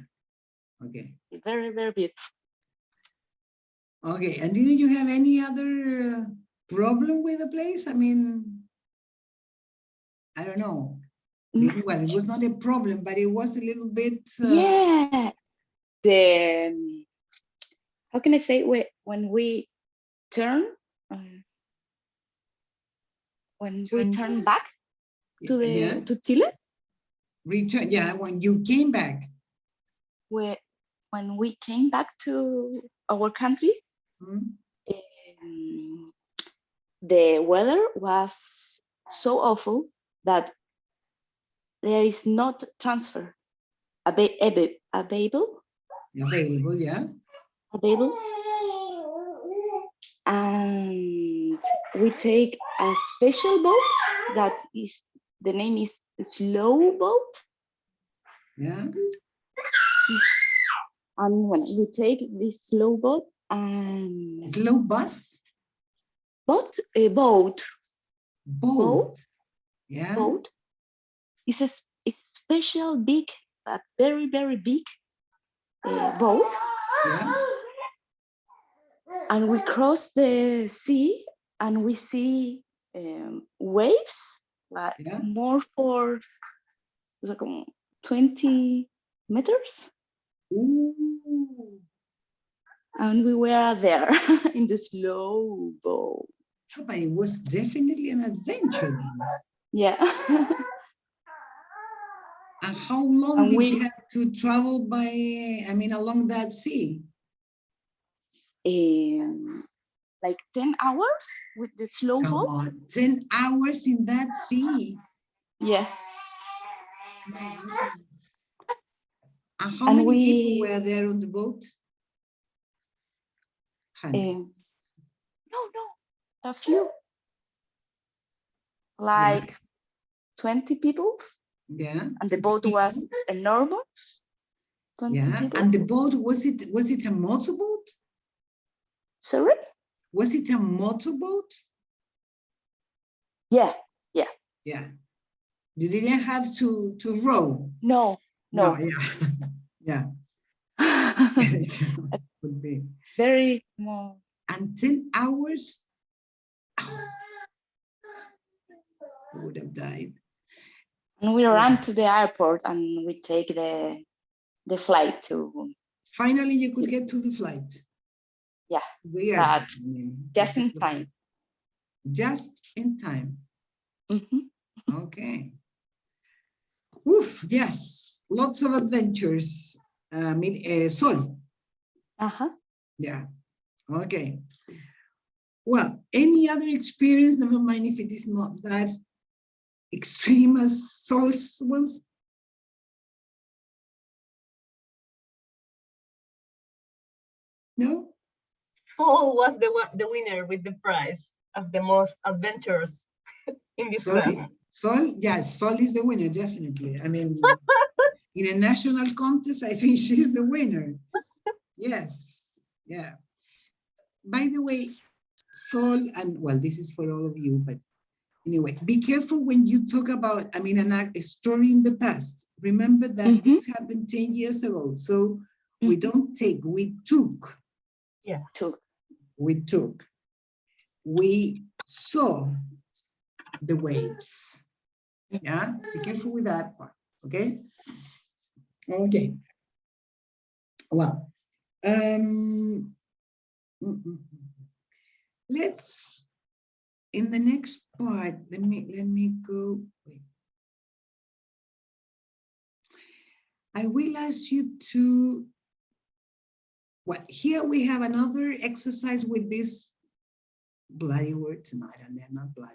Okay. very, very beautiful. Okay. And didn't you have any other problem with the place? I mean, I don't know. Well, it was not a problem, but it was a little bit. Yeah, how can I say, when we turn back to Yeah. to Chile, Return. Yeah, when you came back. when we came back to our country, Hmm? the weather was so awful that there is not transfer available. Available, yeah. Available, and we take a special boat that is, the name is slow boat, Yeah. and when we take this slow boat and Slow bus. boat, a boat, Boat. Yeah. boat, it's a special big, very, very big boat. Yeah. And we cross the sea and we see waves, like Yeah. more for como 20 meters. Ooh. And we were there in the slow boat. But it was definitely an adventure then. Yeah. And how long And did we you have to travel by, I mean, along that sea? like 10 hours with the slow Come boat. on, 10 hours in that sea. Yeah. My goodness. And how And many people were there on the boat? 100. no, a few, like 20 people. Yeah. And the boat was enormous. 20 Yeah. people. And the boat, was it a motorboat? Sorry? Was it a motorboat? Yeah. Yeah. You didn't have to row? No. Yeah. Could be. It's very small. And 10 hours? Oh, I would have died. And we ran to the airport and we take the flight to. Finally, you could get to the flight. Yeah. The airport. But just in time. Just in time. Mhm. Okay. Oof, yes, lots of adventures. Sol. Uh-huh. Yeah, okay. Well, any other experience, never mind if it is not that extreme as Sol's was? No? Fall was the winner with the prize of the most adventures in this class. Sol, yeah, Sol is the winner, definitely. I mean, in a national contest, I think she's the winner. Yes, yeah. By the way, Sol, and well, this is for all of you, but anyway, be careful when you talk about, I mean, a story in the past. Remember that this happened 10 years ago. So we don't take, we took. Yeah. We took. We saw the waves. Yeah, be careful with that part, okay? Okay. Well, let's, in the next part, let me go. Wait. I will ask you to, well, here we have another exercise with this bloody word tonight, and they're not bloody.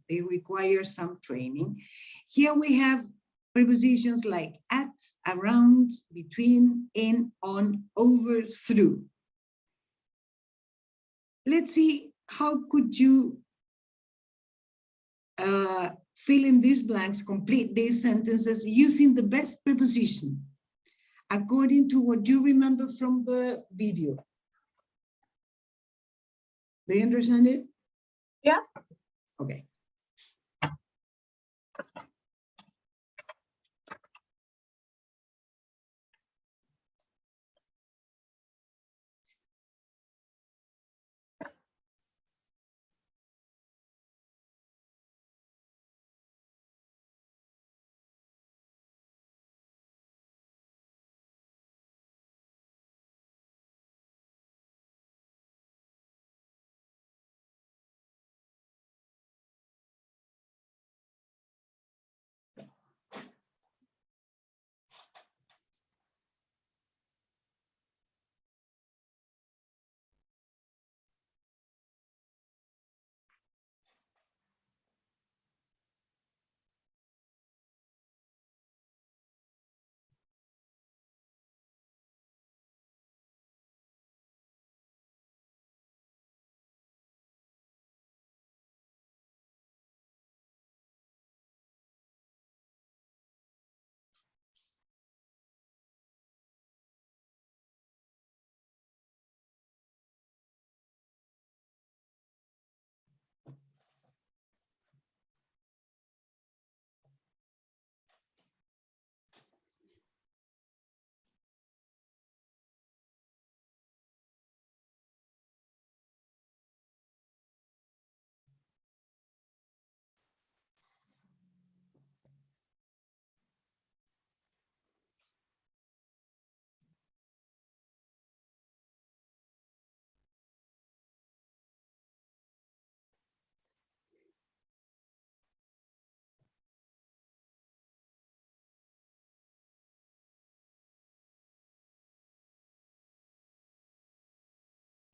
They require some training. Here we have prepositions like at, around, between, in, on, over, through. Let's see, how could you fill in these blanks, complete these sentences using the best preposition according to what you remember from the video. Do you understand it? Yeah. Okay.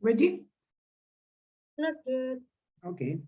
Ready? Not good. Okay.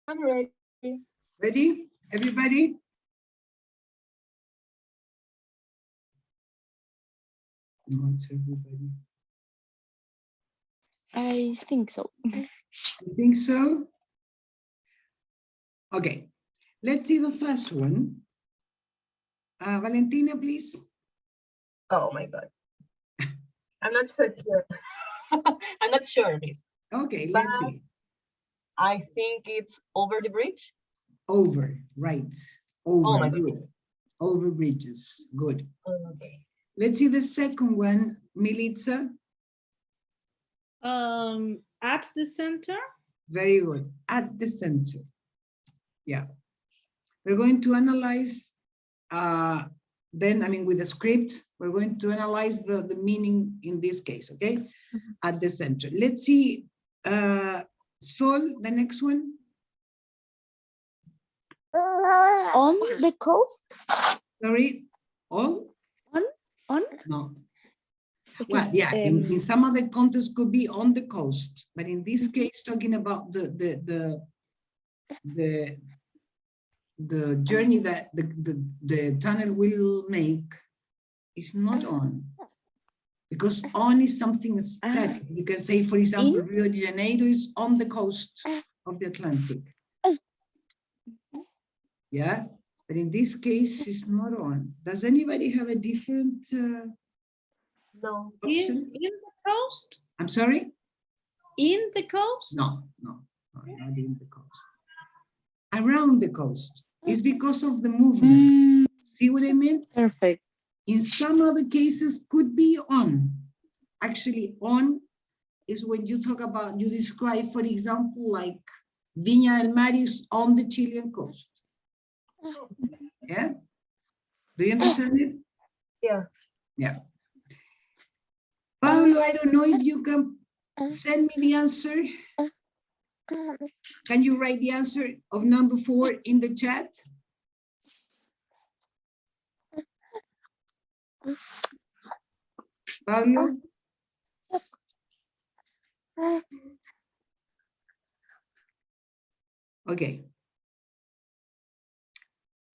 I'm ready. Ready, everybody? Not everybody. I think so. You think so? Okay, let's see the first one. Valentina, please. Oh my God. I'm not so sure. I'm not sure, miss. Okay, let's But see. I think it's over the bridge. Over, right. Oh Over, my God. good. Over bridges, good. Okay. Let's see the second one, Militza. At the center. Very good. At the center. Yeah. We're going to analyze, then, I mean, with the script, we're going to analyze the meaning in this case, okay? At the center. Let's see, Sol, the next one. On the coast? Sorry, all? On? No. Okay, Well, yeah, in some other contexts could be on the coast, but in this case, talking about the journey that the tunnel will make is not on, because on is something static. You can say, for example, Rio de Janeiro is on the coast of the Atlantic. Yeah, but in this case, it's not on. Does anybody have a different No. option? In the coast? I'm sorry? In the coast? No, not in the coast. Around the coast. It's because of the movement. See what I mean? Perfect. In some other cases, could be on. Actually, on is when you talk about, you describe, for example, like Viña del Mar is on the Chilean coast. Yeah? Do you understand it? Yeah. Yeah. Pablo, I don't know if you can send me the answer. Can you write the answer of number 4 in the chat? Pablo? Okay.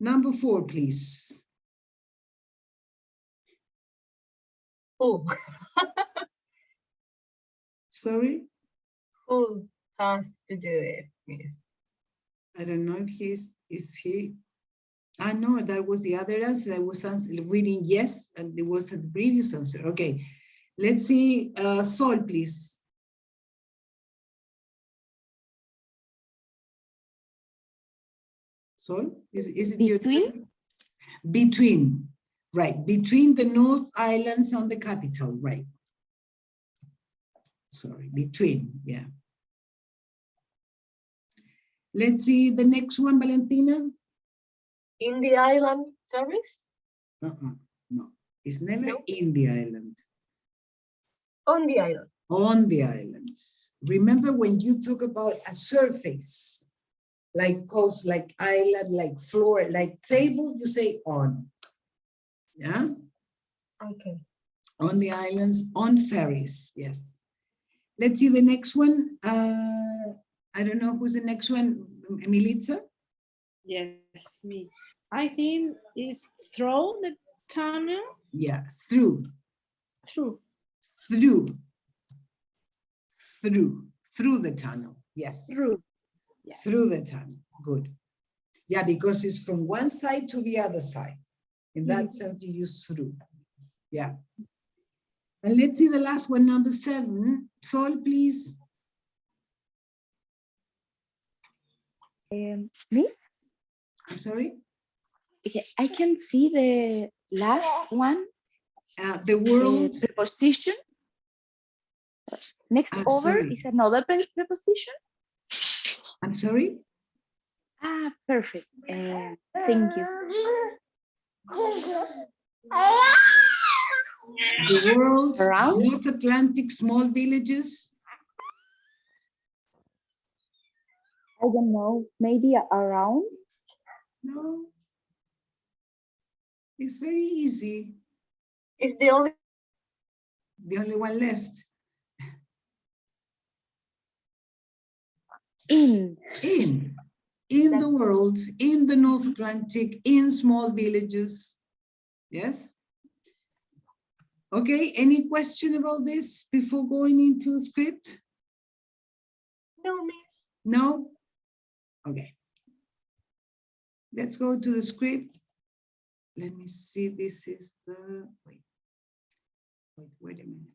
Number 4, please. Who? Sorry? Who has to do it, miss? I don't know if is he? I know that was the other answer. I was reading yes, and it was the previous answer. Okay, let's see, Sol, please. Sol, is it your turn? Between, right, between the North Islands and the capital, right. Sorry, between, yeah. Let's see the next one, Valentina. In the island ferries? No, it's never No? in the island. On the island. On the islands. Remember when you talk about a surface, like coast, like island, like floor, like table, you say on. Yeah? Okay. On the islands, on ferries, yes. Let's see the next one. I don't know who's the next one, Militza? Yes, me. I think it's through the tunnel. Yeah, through. Through. Through the tunnel, yes. Through. Yeah. Through the tunnel, good. Yeah, because it's from one side to the other side. In that sense, you use through. Yeah. And let's see the last one, number 7. Sol, please. Miss? I'm sorry? Okay, I can see the last one. The world. Preposition. Next over sorry. is another preposition. I'm sorry? Perfect. Thank you. The world, Around? North Atlantic, small villages. I don't know, maybe around? No. It's very easy. It's the only one left. In. In. in the That's- world, in the North Atlantic, in small villages. Yes? Okay, any question about this before going into the script? No, miss. No? Okay. Let's go to the script. Let me see, this is the, wait a minute.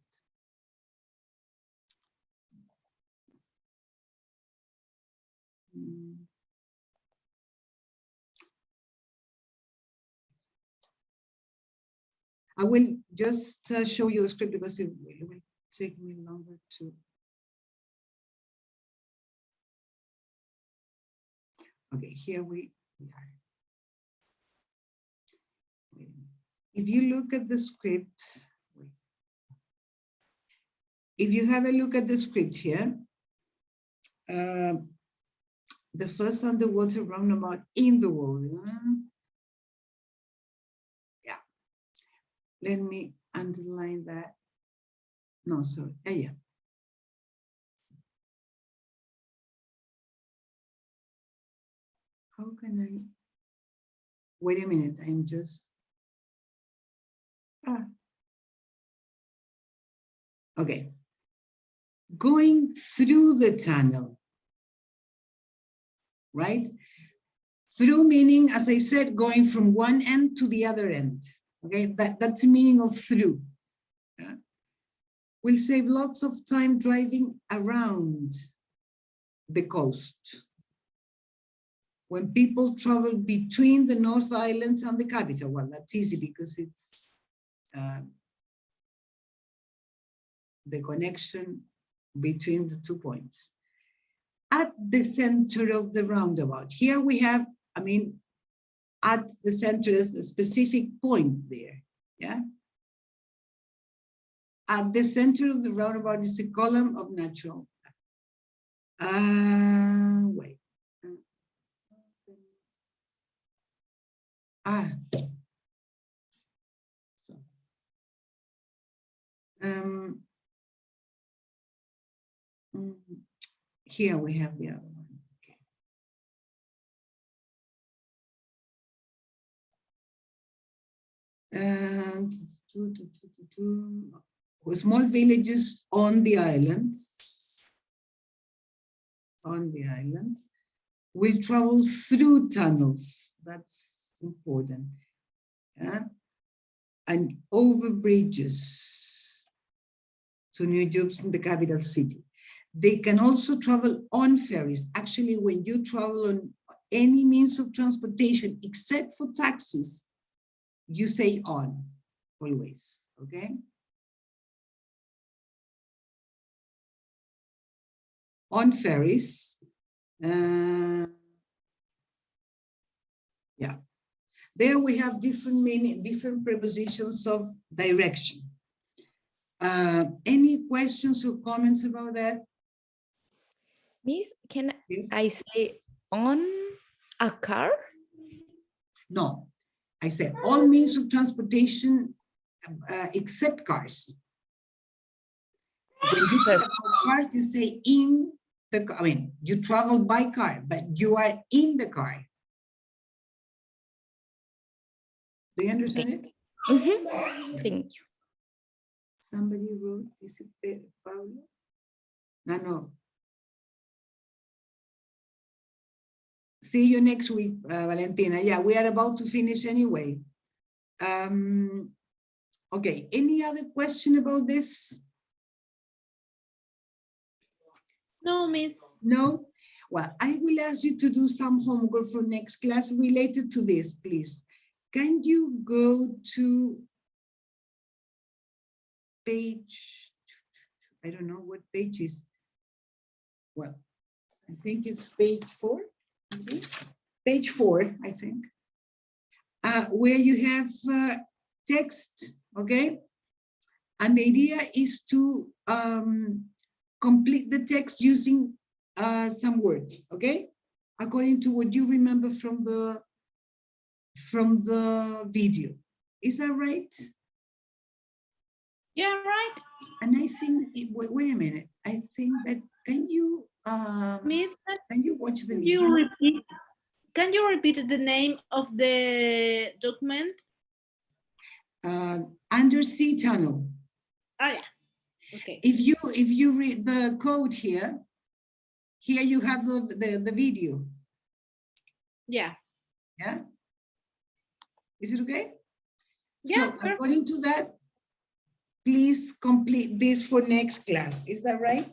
I will just show you the script because it will take me longer to. Okay, here we are. If you look at the script, if you have a look at the script here, the first underwater roundabout in the world. Yeah, let me underline that. No, sorry. Yeah. How can I? Wait a minute. I'm just. Okay. Going through the tunnel. Right? Through meaning, as I said, going from one end to the other end. Okay, that's the meaning of through. Yeah? We'll save lots of time driving around the coast. When people travel between the North Islands and the capital, well, that's easy because it's the connection between the 2 points. At the center of the roundabout, here we have, I mean, at the center is a specific point there, yeah? At the center of the roundabout is a column of natural. Wait. So, here we have the other one. Okay. And small villages on the islands. On the islands. Will travel through tunnels. That's important. Yeah? And over bridges to new jobs in the capital city. They can also travel on ferries. Actually, when you travel on any means of transportation, except for taxis, you say on, always, okay? On ferries. Yeah. There we have different meaning, different prepositions of direction. Any questions or comments about that? Miss, can Yes. I say on a car? No, I said all means of transportation except cars. When you talk about cars, you say in the car. I mean, you travel by car, but you are in the car. Do you understand it? Mm-hmm. Thank you. Somebody wrote, is it Paulo? No. See you next week, Valentina. Yeah, we are about to finish anyway. Okay, any other question about this? No, miss. No? Well, I will ask you to do some homework for next class related to this, please. Can you go to page, I don't know what page is. Well, I think it's page 4. Page 4, I think. Where you have text, okay? And the idea is to complete the text using some words, okay? According to what you remember from the video. Is that right? Yeah, right. And I think, wait a minute. I think that, can you Miss, can you watch the can video? you repeat? Can you repeat the name of the document? Undersea tunnel. Oh yeah. Okay. If you read the code here you have the video. Yeah. Yeah. Is it okay? Yeah, So perfect. according to that, please complete this for next class. Is that right?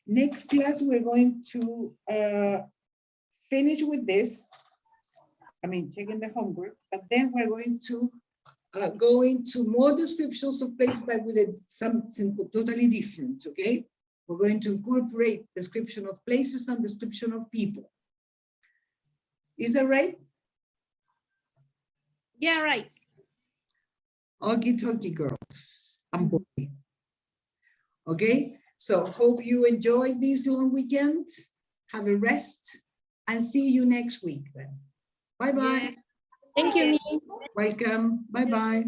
Next class, we're going to finish with this. I mean, checking the homework, but then we're going to go into more descriptions of places, but with something totally different, okay? We're going to incorporate description of places and description of people. Is that right? Yeah, right. Okie dokie, girls and boys. Okay, so hope you enjoyed this long weekend. Have a rest and see you next week then. Bye-bye. Yeah. Thank you, Yeah. Miss. Welcome. Bye-bye.